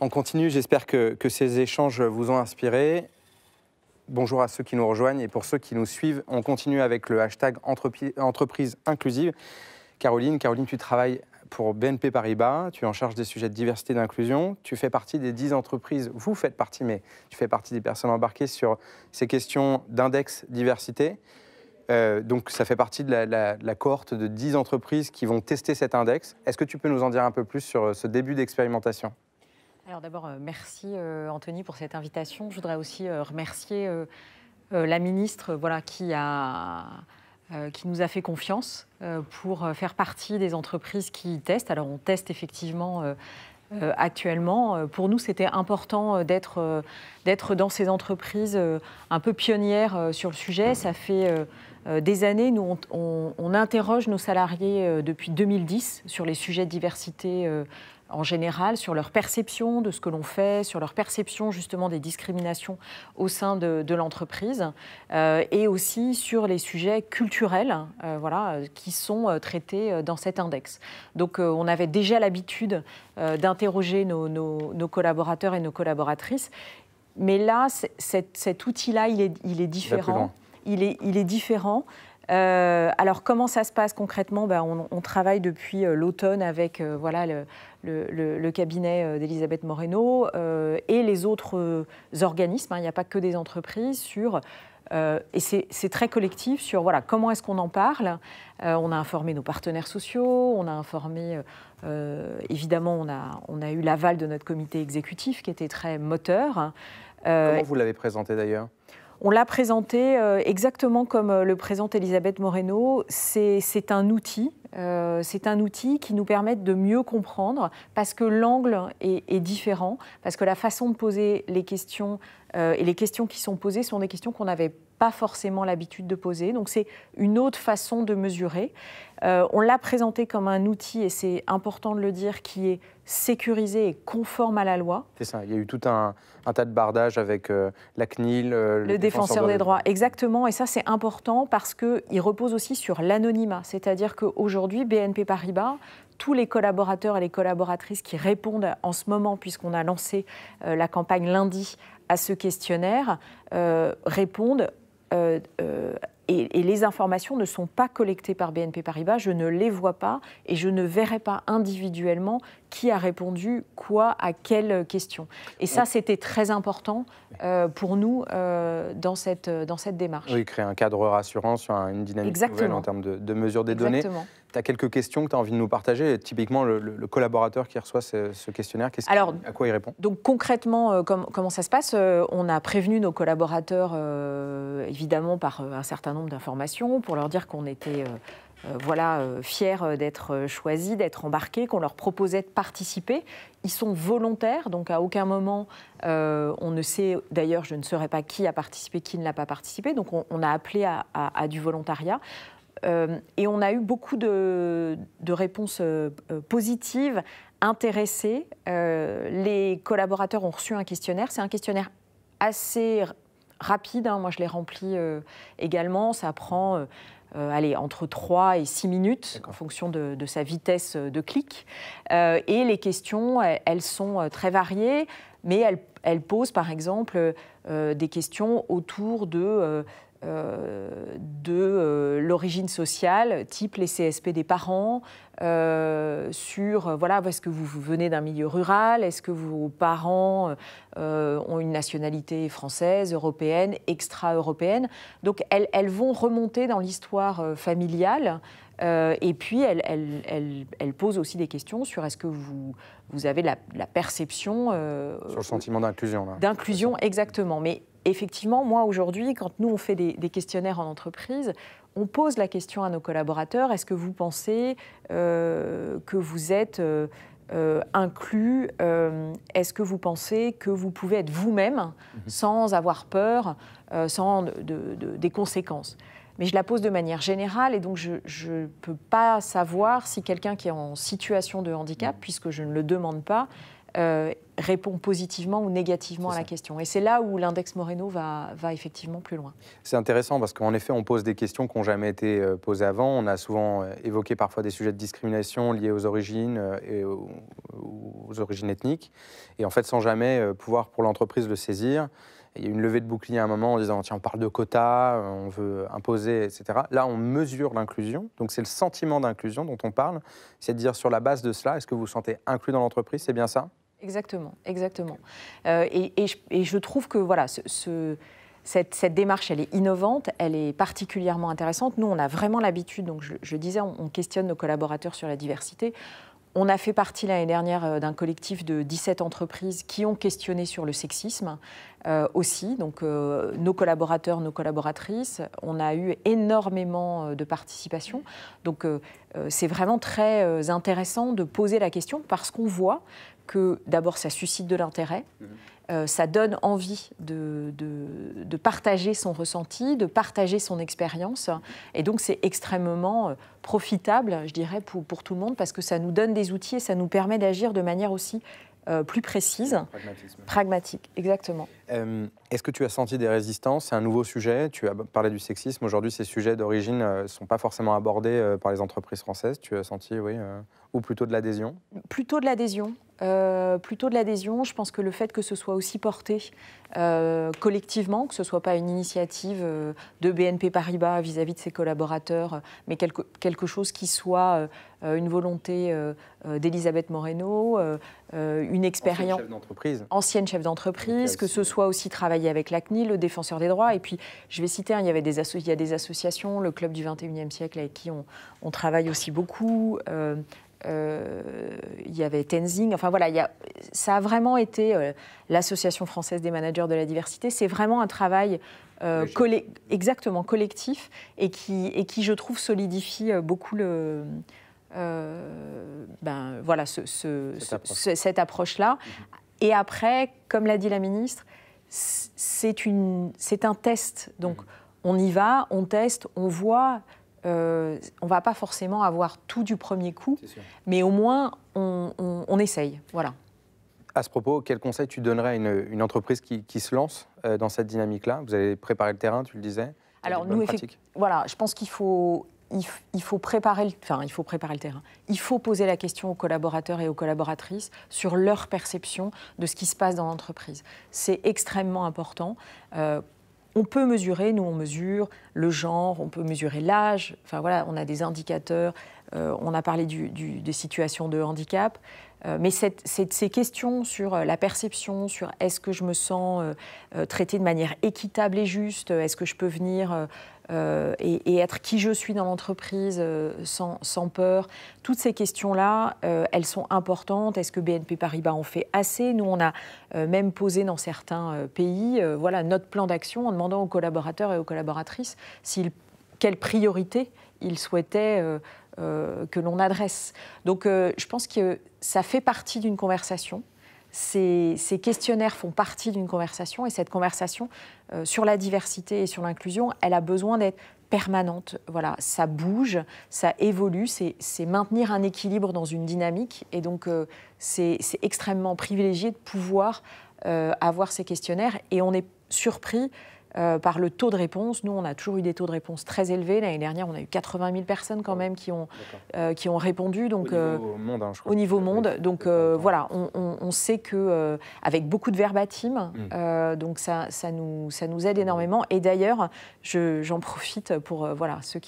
On continue. J'espère que ces échanges vous ont inspiré. Bonjour à ceux qui nous rejoignent et pour ceux qui nous suivent, on continue avec le hashtag entreprise inclusive. Caroline, tu travailles pour BNP Paribas, tu es en charge des sujets de diversité et d'inclusion. Tu fais partie des 10 entreprises, vous faites partie, mais tu fais partie des personnes embarquées sur ces questions d'index diversité. Donc ça fait partie de la cohorte de 10 entreprises qui vont tester cet index. Est-ce que tu peux nous en dire un peu plus sur ce début d'expérimentation ? Alors d'abord, merci Anthony pour cette invitation. Je voudrais aussi remercier la ministre qui nous a fait confiance pour faire partie des entreprises qui testent. Alors on teste effectivement actuellement. Pour nous, c'était important d'être dans ces entreprises un peu pionnières sur le sujet. Ça fait des années, nous, on interroge nos salariés depuis 2010 sur les sujets de diversité en général, sur leur perception de ce que l'on fait, sur leur perception justement des discriminations au sein de l'entreprise et aussi sur les sujets culturels qui sont traités dans cet index. Donc on avait déjà l'habitude d'interroger nos collaborateurs et nos collaboratrices, mais là, cet outil-là, il est différent. Il est différent. Alors, comment ça se passe concrètement ? On travaille depuis l'automne avec le cabinet d'Elisabeth Moreno et les autres organismes. Il n'y a pas que des entreprises sur... et c'est très collectif sur comment est-ce qu'on en parle. On a informé nos partenaires sociaux, on a informé... évidemment, on a eu l'aval de notre comité exécutif qui était très moteur. Comment vous l'avez présenté d'ailleurs ? On l'a présenté exactement comme le présente Elisabeth Moreno. C'est un outil qui nous permet de mieux comprendre parce que l'angle est différent, parce que la façon de poser les questions et les questions qui sont posées sont des questions qu'on n'avait pas forcément l'habitude de poser. Donc c'est une autre façon de mesurer. On l'a présenté comme un outil, et c'est important de le dire, qui est sécurisé et conforme à la loi. C'est ça, il y a eu tout un tas de bardages avec la CNIL, le défenseur des droits. Exactement, et ça c'est important parce qu'il repose aussi sur l'anonymat. C'est-à-dire qu'aujourd'hui, BNP Paribas, tous les collaborateurs et les collaboratrices qui répondent en ce moment, puisqu'on a lancé la campagne lundi à ce questionnaire, répondent et les informations ne sont pas collectées par BNP Paribas, je ne les vois pas et je ne verrai pas individuellement qui a répondu quoi à quelle question. Et ça, c'était très important pour nous dans cette démarche. Oui, créer un cadre rassurant sur une dynamique nouvelle en termes de mesure des données. Tu as quelques questions que tu as envie de nous partager. Typiquement, le collaborateur qui reçoit ce questionnaire, à quoi il répond ? Donc concrètement, comment ça se passe ? On a prévenu nos collaborateurs, évidemment, par un certain nombre d'informations pour leur dire qu'on était fiers d'être choisis, d'être embarqués, qu'on leur proposait de participer. Ils sont volontaires, donc à aucun moment on ne sait, d'ailleurs je ne saurais pas qui a participé, qui ne l'a pas participé, donc on a appelé à du volontariat. Et on a eu beaucoup de réponses positives, intéressées. Les collaborateurs ont reçu un questionnaire. C'est un questionnaire assez rapide. Moi, je l'ai rempli également. Ça prend entre 3 et 6 minutes en fonction de sa vitesse de clic. Et les questions, elles sont très variées, mais elles posent, par exemple, des questions autour de l'origine sociale, type les CSP des parents, sur est-ce que vous venez d'un milieu rural, est-ce que vos parents ont une nationalité française, européenne, extra-européenne. Donc elles vont remonter dans l'histoire familiale. Et puis, elle pose aussi des questions sur est-ce que vous avez la perception... sur le sentiment d'inclusion. D'inclusion, exactement. Mais effectivement, moi, aujourd'hui, quand nous, on fait des questionnaires en entreprise, on pose la question à nos collaborateurs, est-ce que vous pensez que vous êtes inclus, est-ce que vous pensez que vous pouvez être vous-même sans avoir peur, sans des conséquences ? Mais je la pose de manière générale et donc je ne peux pas savoir si quelqu'un qui est en situation de handicap, puisque je ne le demande pas, répond positivement ou négativement à la question. Et c'est là où l'index Moreno va effectivement plus loin. C'est intéressant parce qu'en effet, on pose des questions qui n'ont jamais été posées avant. On a souvent évoqué parfois des sujets de discrimination liés aux origines et aux origines ethniques. Et en fait, sans jamais pouvoir pour l'entreprise le saisir. Il y a eu une levée de bouclier à un moment en disant tiens, on parle de quotas, on veut imposer, etc. Là, on mesure l'inclusion. Donc, c'est le sentiment d'inclusion dont on parle. C'est de dire sur la base de cela, est-ce que vous vous sentez inclus dans l'entreprise? C'est bien ça? Exactement, exactement. Et je trouve que voilà, cette démarche, elle est innovante, elle est particulièrement intéressante. Nous, on a vraiment l'habitude, donc je disais, on questionne nos collaborateurs sur la diversité. On a fait partie l'année dernière d'un collectif de 17 entreprises qui ont questionné sur le sexisme aussi. Donc nos collaborateurs, nos collaboratrices, on a eu énormément de participation. Donc c'est vraiment très intéressant de poser la question parce qu'on voit que d'abord ça suscite de l'intérêt. Ça donne envie de partager son ressenti, de partager son expérience. Et donc, c'est extrêmement profitable, je dirais, pour tout le monde, parce que ça nous donne des outils et ça nous permet d'agir de manière aussi plus précise. Pragmatique, exactement. Est-ce que tu as senti des résistances? C'est un nouveau sujet. Tu as parlé du sexisme. Aujourd'hui, ces sujets d'origine ne sont pas forcément abordés par les entreprises françaises. Tu as senti, oui, ou plutôt de l'adhésion? Plutôt de l'adhésion. Plutôt de l'adhésion. Je pense que le fait que ce soit aussi porté collectivement, que ce ne soit pas une initiative de BNP Paribas vis-à-vis de ses collaborateurs, mais quelque chose qui soit une volonté d'Elisabeth Moreno, une expérience... Ancienne chef d'entreprise. Que ce soit aussi travailler avec la CNIL, le défenseur des droits. Et puis, je vais citer, il y a des associations, le Club du 21e siècle avec qui on travaille aussi beaucoup. Il y avait Tenzing, enfin voilà, ça a vraiment été l'Association française des managers de la diversité. C'est vraiment un travail exactement collectif et qui, je trouve, solidifie beaucoup cette approche-là. Et après, comme l'a dit la ministre, c'est un test. Donc, on y va, on teste, on voit... on ne va pas forcément avoir tout du premier coup, mais au moins, on essaye. Voilà. À ce propos, quel conseil tu donnerais à une entreprise qui se lance dans cette dynamique-là? Vous avez préparé le terrain, tu le disais. Alors, nous, voilà, je pense qu'il faut préparer le terrain. Il faut poser la question aux collaborateurs et aux collaboratrices sur leur perception de ce qui se passe dans l'entreprise. C'est extrêmement important. On peut mesurer, nous on mesure le genre, on peut mesurer l'âge, enfin voilà, on a des indicateurs, on a parlé des situations de handicap, mais ces questions sur la perception, sur est-ce que je me sens traitée de manière équitable et juste, est-ce que je peux venir et être qui je suis dans l'entreprise sans peur, toutes ces questions-là, elles sont importantes. Est-ce que BNP Paribas en fait assez? Nous, on a même posé dans certains pays voilà, notre plan d'action en demandant aux collaborateurs et aux collaboratrices quelle priorité ils souhaitaient que l'on adresse. Donc, je pense que ça fait partie d'une conversation. Ces questionnaires font partie d'une conversation et cette conversation sur la diversité et sur l'inclusion, elle a besoin d'être permanente. Voilà, ça bouge, ça évolue, c'est maintenir un équilibre dans une dynamique et donc c'est extrêmement privilégié de pouvoir avoir ces questionnaires et on est surpris par le taux de réponse. Nous, on a toujours eu des taux de réponse très élevés. L'année dernière, on a eu 80 000 personnes quand même qui ont répondu. Donc, au niveau monde, je crois. Au niveau monde. Donc voilà, on sait qu'avec beaucoup de verbatim, donc ça nous aide énormément. Et d'ailleurs, j'en profite pour ceux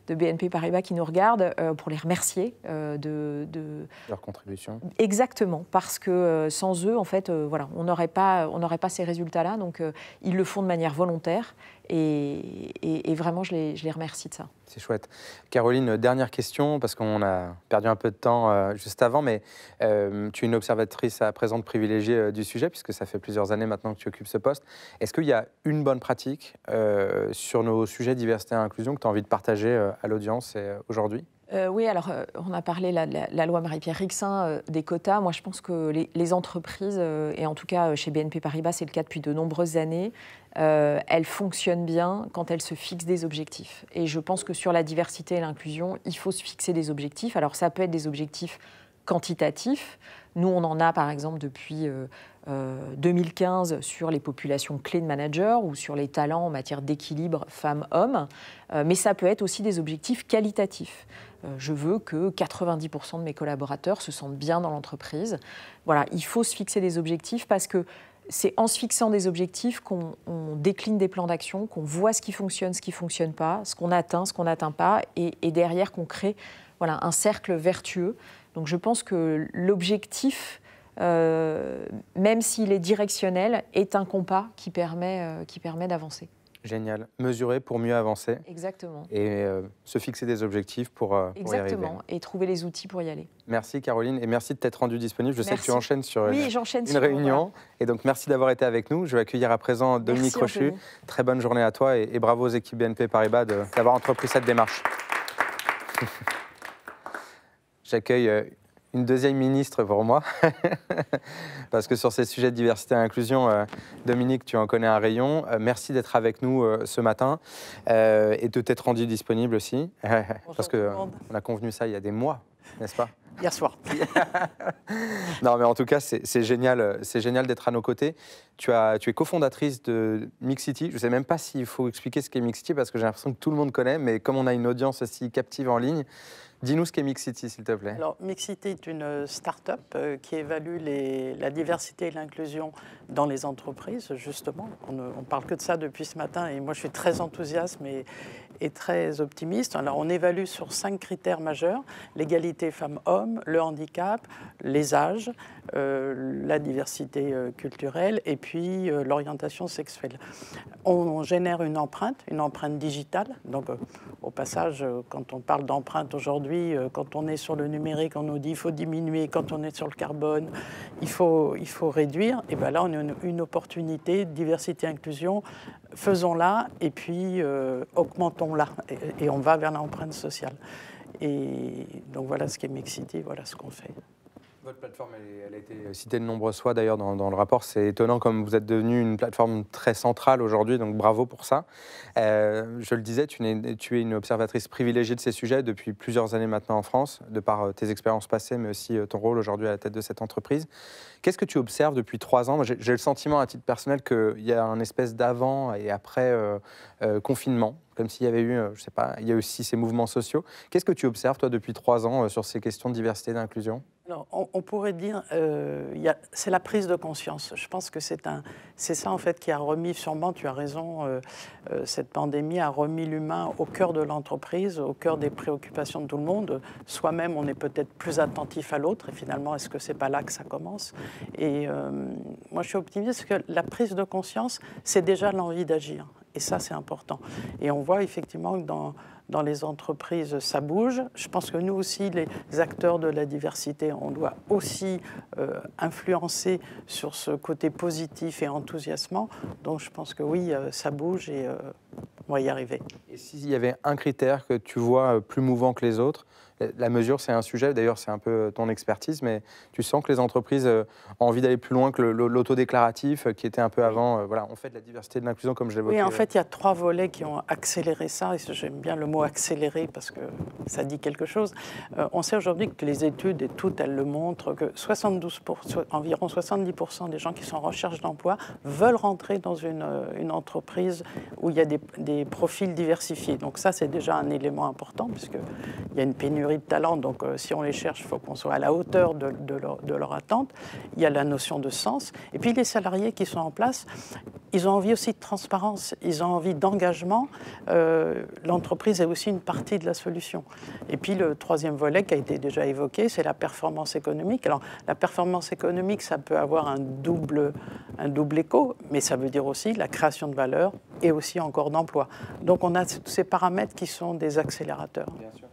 de BNP Paribas qui nous regardent, pour les remercier de leur contribution. Exactement, parce que sans eux, en fait, on n'aurait pas ces résultats-là. Donc, ils le font de manière volontaire et vraiment, je les remercie de ça. C'est chouette. Caroline, dernière question, parce qu'on a perdu un peu de temps juste avant, mais tu es une observatrice à présent privilégiée du sujet, puisque ça fait plusieurs années maintenant que tu occupes ce poste. Est-ce qu'il y a une bonne pratique sur nos sujets diversité et inclusion que tu as envie de partager à l'audience aujourd'hui? Oui, alors on a parlé la loi Marie-Pierre Rixain des quotas. Moi, je pense que les entreprises, et en tout cas chez BNP Paribas, c'est le cas depuis de nombreuses années, elles fonctionnent bien quand elles se fixent des objectifs. Et je pense que sur la diversité et l'inclusion, il faut se fixer des objectifs. Alors ça peut être des objectifs quantitatifs. Nous, on en a par exemple depuis 2015 sur les populations clés de managers ou sur les talents en matière d'équilibre femmes-hommes. Mais ça peut être aussi des objectifs qualitatifs. Je veux que 90% de mes collaborateurs se sentent bien dans l'entreprise. Voilà, il faut se fixer des objectifs parce que c'est en se fixant des objectifs qu'on décline des plans d'action, qu'on voit ce qui fonctionne pas, ce qu'on atteint, ce qu'on n'atteint pas, et derrière qu'on crée un cercle vertueux. Donc je pense que l'objectif, même s'il est directionnel, est un compas qui permet d'avancer. Génial. Mesurer pour mieux avancer. Exactement. Et se fixer des objectifs pour y arriver. Exactement. Et trouver les outils pour y aller. Merci Caroline et merci de t'être rendue disponible. Je sais que tu enchaînes sur une Voilà. réunion. Et donc merci d'avoir été avec nous. Je vais accueillir à présent Dominique Rochu. Très bonne journée à toi et bravo aux équipes BNP Paribas d'avoir entrepris cette démarche. J'accueille une deuxième ministre pour moi, parce que sur ces sujets de diversité et inclusion, Dominique, tu en connais un rayon. Merci d'être avec nous ce matin et de t'être rendu disponible aussi, parce qu'on a convenu ça il y a des mois, n'est-ce pas ? Hier soir. Non, mais en tout cas, c'est génial d'être à nos côtés. Tu es cofondatrice de Mixity. Je ne sais même pas s'il faut expliquer ce qu'est Mixity, parce que j'ai l'impression que tout le monde connaît, mais comme on a une audience aussi captive en ligne, dis-nous ce qu'est Mixity, s'il te plaît. Alors, Mixity est une start-up qui évalue la diversité et l'inclusion dans les entreprises, justement. On ne parle que de ça depuis ce matin, et moi, je suis très enthousiaste et très optimiste. Alors, on évalue sur 5 critères majeurs: l'égalité femmes-hommes, le handicap, les âges, la diversité culturelle et puis l'orientation sexuelle. On génère une empreinte digitale. Donc, au passage, quand on parle d'empreinte aujourd'hui, quand on est sur le numérique, on nous dit qu'il faut diminuer. Quand on est sur le carbone, il faut réduire. Et bien là, on a une opportunité, diversité, inclusion. Faisons-la et puis augmentons-la. Et on va vers l'empreinte sociale. Et donc voilà ce qu'est Mixity, voilà ce qu'on fait. Votre plateforme, elle a été citée de nombreuses fois d'ailleurs dans le rapport. C'est étonnant comme vous êtes devenue une plateforme très centrale aujourd'hui, donc bravo pour ça. Je le disais, tu es une observatrice privilégiée de ces sujets depuis plusieurs années maintenant en France, de par tes expériences passées, mais aussi ton rôle aujourd'hui à la tête de cette entreprise. Qu'est-ce que tu observes depuis 3 ans ? J'ai le sentiment à titre personnel qu'il y a un espèce d'avant et après confinement, comme s'il y avait eu, je sais pas, il y a aussi ces mouvements sociaux. Qu'est-ce que tu observes, toi, depuis 3 ans sur ces questions de diversité et d'inclusion ? Alors, on pourrait dire, c'est la prise de conscience. Je pense que c'est ça en fait qui a remis, sûrement, tu as raison, cette pandémie a remis l'humain au cœur de l'entreprise, au cœur des préoccupations de tout le monde. Soi-même, on est peut-être plus attentif à l'autre, et finalement, est-ce que c'est pas là que ça commence ? Et moi, je suis optimiste parce que la prise de conscience, c'est déjà l'envie d'agir. Et ça, c'est important. Et on voit effectivement que dans les entreprises, ça bouge. Je pense que nous aussi, les acteurs de la diversité, on doit aussi influencer sur ce côté positif et enthousiasmant. Donc je pense que oui, ça bouge et on va y arriver. Et s'il y avait un critère que tu vois plus mouvant que les autres, la mesure, c'est un sujet, d'ailleurs c'est un peu ton expertise, mais tu sens que les entreprises ont envie d'aller plus loin que l'autodéclaratif qui était un peu avant. Voilà, on fait de la diversité et de l'inclusion comme je l'évoquais. Oui, en fait, il y a 3 volets qui ont accéléré ça, et j'aime bien le mot accélérer parce que ça dit quelque chose. On sait aujourd'hui que les études, et toutes elles le montrent, que environ 70% des gens qui sont en recherche d'emploi veulent rentrer dans une entreprise où il y a des profils diversifiés. Donc ça, c'est déjà un élément important puisqu'il y a une pénurie de talents, donc si on les cherche, il faut qu'on soit à la hauteur de leur attente. Il y a la notion de sens. Et puis les salariés qui sont en place, ils ont envie aussi de transparence, ils ont envie d'engagement. L'entreprise est aussi une partie de la solution. Et puis le 3e volet qui a été déjà évoqué, c'est la performance économique. Alors la performance économique, ça peut avoir un double écho, mais ça veut dire aussi la création de valeur et aussi encore d'emplois. Donc on a tous ces paramètres qui sont des accélérateurs. Bien sûr.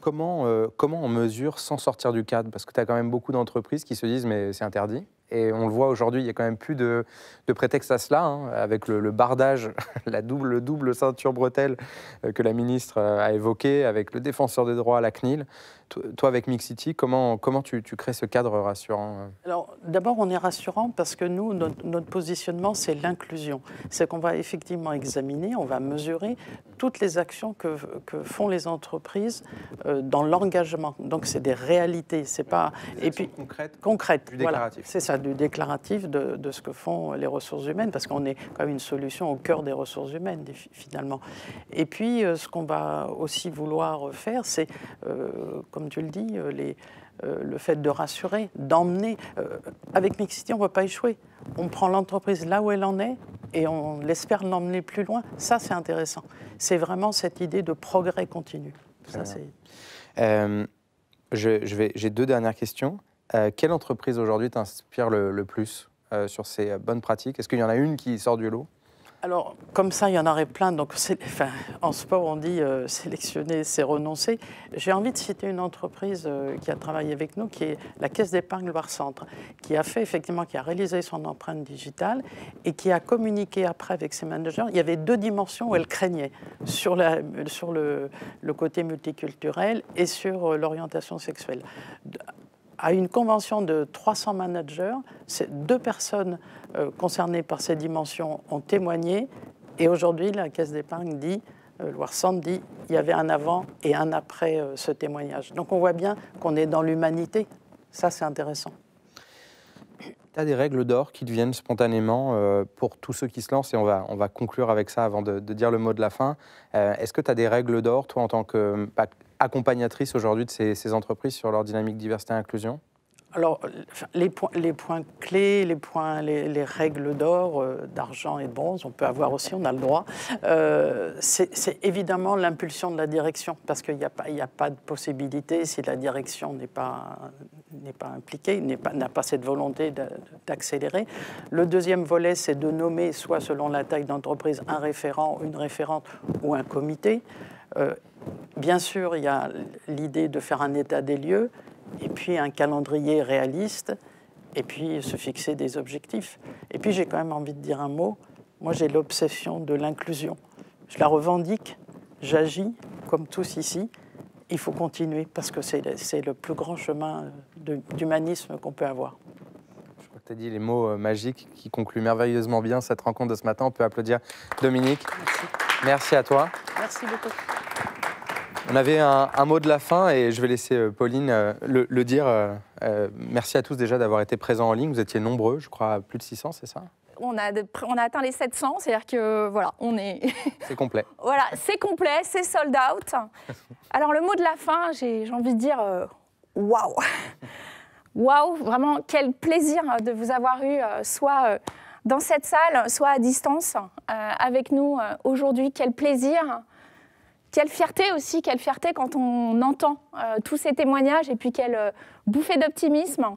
Comment on mesure sans sortir du cadre ? Parce que tu as quand même beaucoup d'entreprises qui se disent mais c'est interdit. Et on le voit aujourd'hui, il y a quand même plus de prétexte à cela, hein, avec le bardage, le double ceinture bretelle que la ministre a évoqué, avec le défenseur des droits à la CNIL. Toi, avec Mixity, comment tu crées ce cadre rassurant ? Alors, d'abord, on est rassurant parce que nous, notre positionnement, c'est l'inclusion. C'est qu'on va effectivement examiner, on va mesurer toutes les actions que font les entreprises dans l'engagement. Donc, c'est des réalités, c'est pas... Et puis, concrètes, voilà, c'est ça. du déclaratif de ce que font les ressources humaines, parce qu'on est quand même une solution au cœur des ressources humaines, finalement. Et puis, ce qu'on va aussi vouloir faire, c'est, comme tu le dis, le fait de rassurer, d'emmener. Avec Mixity, on ne va pas échouer. On prend l'entreprise là où elle en est et on espère l'emmener plus loin. Ça, c'est intéressant. C'est vraiment cette idée de progrès continu. Ça, c'est... J'ai 2 dernières questions. Quelle entreprise aujourd'hui t'inspire le plus sur ces bonnes pratiques? Est-ce qu'il y en a une qui sort du lot? Alors, comme ça, il y en aurait plein. Donc, en sport, on dit sélectionner, c'est renoncer. J'ai envie de citer une entreprise qui a travaillé avec nous, qui est la Caisse d'épargne Loire-Centre, qui a fait effectivement, qui a réalisé son empreinte digitale et qui a communiqué après avec ses managers. Il y avait 2 dimensions où elle craignait, sur le côté multiculturel et sur l'orientation sexuelle. À une convention de 300 managers, 2 personnes concernées par ces dimensions ont témoigné. Et aujourd'hui, la Caisse d'épargne dit, Loire-Centre dit, il y avait un avant et un après ce témoignage. Donc on voit bien qu'on est dans l'humanité. Ça, c'est intéressant. Tu as des règles d'or qui te viennent spontanément pour tous ceux qui se lancent, et on va conclure avec ça avant de dire le mot de la fin. Est-ce que tu as des règles d'or, toi, en tant qu'accompagnatrice aujourd'hui de ces entreprises sur leur dynamique diversité et inclusion? Alors, les points clés, les règles d'or, d'argent et de bronze, on peut avoir aussi, on a le droit, c'est évidemment l'impulsion de la direction, parce qu'il n'y a pas de possibilité si la direction n'est pas impliquée, n'a pas cette volonté d'accélérer. Le deuxième volet, c'est de nommer, soit selon la taille d'entreprise, un référent, une référente ou un comité. Bien sûr, il y a l'idée de faire un état des lieux, et puis un calendrier réaliste, et puis se fixer des objectifs. Et puis j'ai quand même envie de dire un mot. Moi, j'ai l'obsession de l'inclusion. Je la revendique, j'agis, comme tous ici. Il faut continuer, parce que c'est le plus grand chemin d'humanisme qu'on peut avoir. Je crois que tu as dit les mots magiques qui concluent merveilleusement bien cette rencontre de ce matin. On peut applaudir Dominique. Merci. Merci à toi. Merci beaucoup. On avait un mot de la fin et je vais laisser Pauline le dire. Merci à tous déjà d'avoir été présents en ligne. Vous étiez nombreux, je crois, plus de 600, c'est ça? On a atteint les 700, c'est-à-dire que voilà, on est... C'est complet. Voilà, c'est complet, c'est sold out. Alors le mot de la fin, j'ai envie de dire waouh. Waouh, vraiment quel plaisir de vous avoir eu, soit dans cette salle, soit à distance avec nous aujourd'hui. Quel plaisir. Quelle fierté aussi, quelle fierté quand on entend tous ces témoignages et puis quelle bouffée d'optimisme.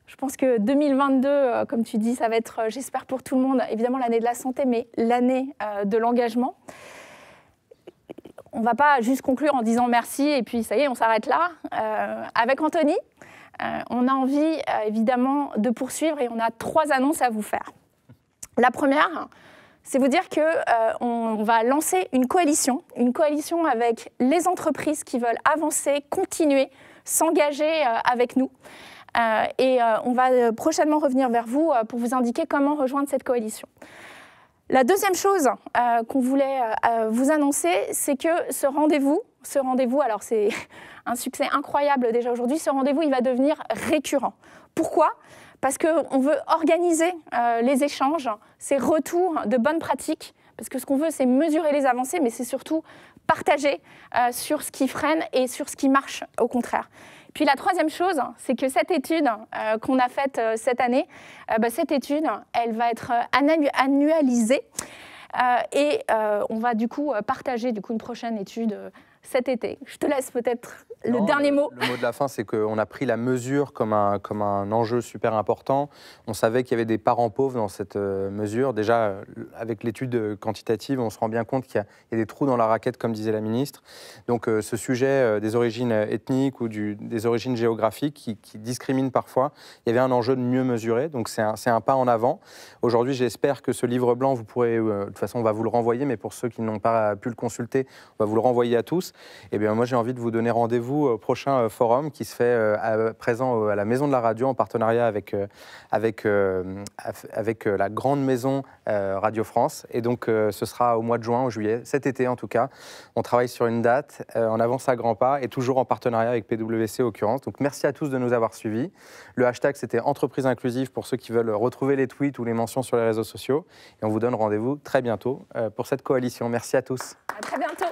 Je pense que 2022, comme tu dis, ça va être, j'espère pour tout le monde, évidemment l'année de la santé, mais l'année de l'engagement. On ne va pas juste conclure en disant merci et puis ça y est, on s'arrête là. Avec Anthony, on a envie évidemment de poursuivre et on a 3 annonces à vous faire. La première, c'est vous dire qu'on va lancer une coalition avec les entreprises qui veulent avancer, continuer, s'engager avec nous. Et on va prochainement revenir vers vous pour vous indiquer comment rejoindre cette coalition. La deuxième chose qu'on voulait vous annoncer, c'est que ce rendez-vous, alors c'est un succès incroyable déjà aujourd'hui, ce rendez-vous, il va devenir récurrent. Pourquoi ? Parce qu'on veut organiser les échanges, ces retours de bonnes pratiques, parce que ce qu'on veut, c'est mesurer les avancées, mais c'est surtout partager sur ce qui freine et sur ce qui marche, au contraire. Puis la troisième chose, c'est que cette étude qu'on a faite cette année, cette étude, elle va être annualisée et on va du coup partager une prochaine étude cet été. Je te laisse peut-être le dernier mot. Le mot de la fin, c'est qu'on a pris la mesure comme un enjeu super important. On savait qu'il y avait des parents pauvres dans cette mesure. Déjà, avec l'étude quantitative, on se rend bien compte qu'il y a des trous dans la raquette, comme disait la ministre. Donc ce sujet des origines ethniques ou des origines géographiques qui discriminent parfois, il y avait un enjeu de mieux mesurer. Donc c'est un pas en avant. Aujourd'hui, j'espère que ce livre blanc, vous pourrez, de toute façon, on va vous le renvoyer, mais pour ceux qui n'ont pas pu le consulter, on va vous le renvoyer à tous. Eh bien, moi, j'ai envie de vous donner rendez-vous au prochain forum qui se fait à présent à la Maison de la Radio en partenariat avec la grande maison Radio France. Et donc, ce sera au mois de juin, ou juillet, cet été en tout cas. On travaille sur une date, on avance à grands pas et toujours en partenariat avec PwC en l'occurrence. Donc, merci à tous de nous avoir suivis. Le hashtag, c'était Entreprise Inclusive pour ceux qui veulent retrouver les tweets ou les mentions sur les réseaux sociaux. Et on vous donne rendez-vous très bientôt pour cette coalition. Merci à tous. À très bientôt.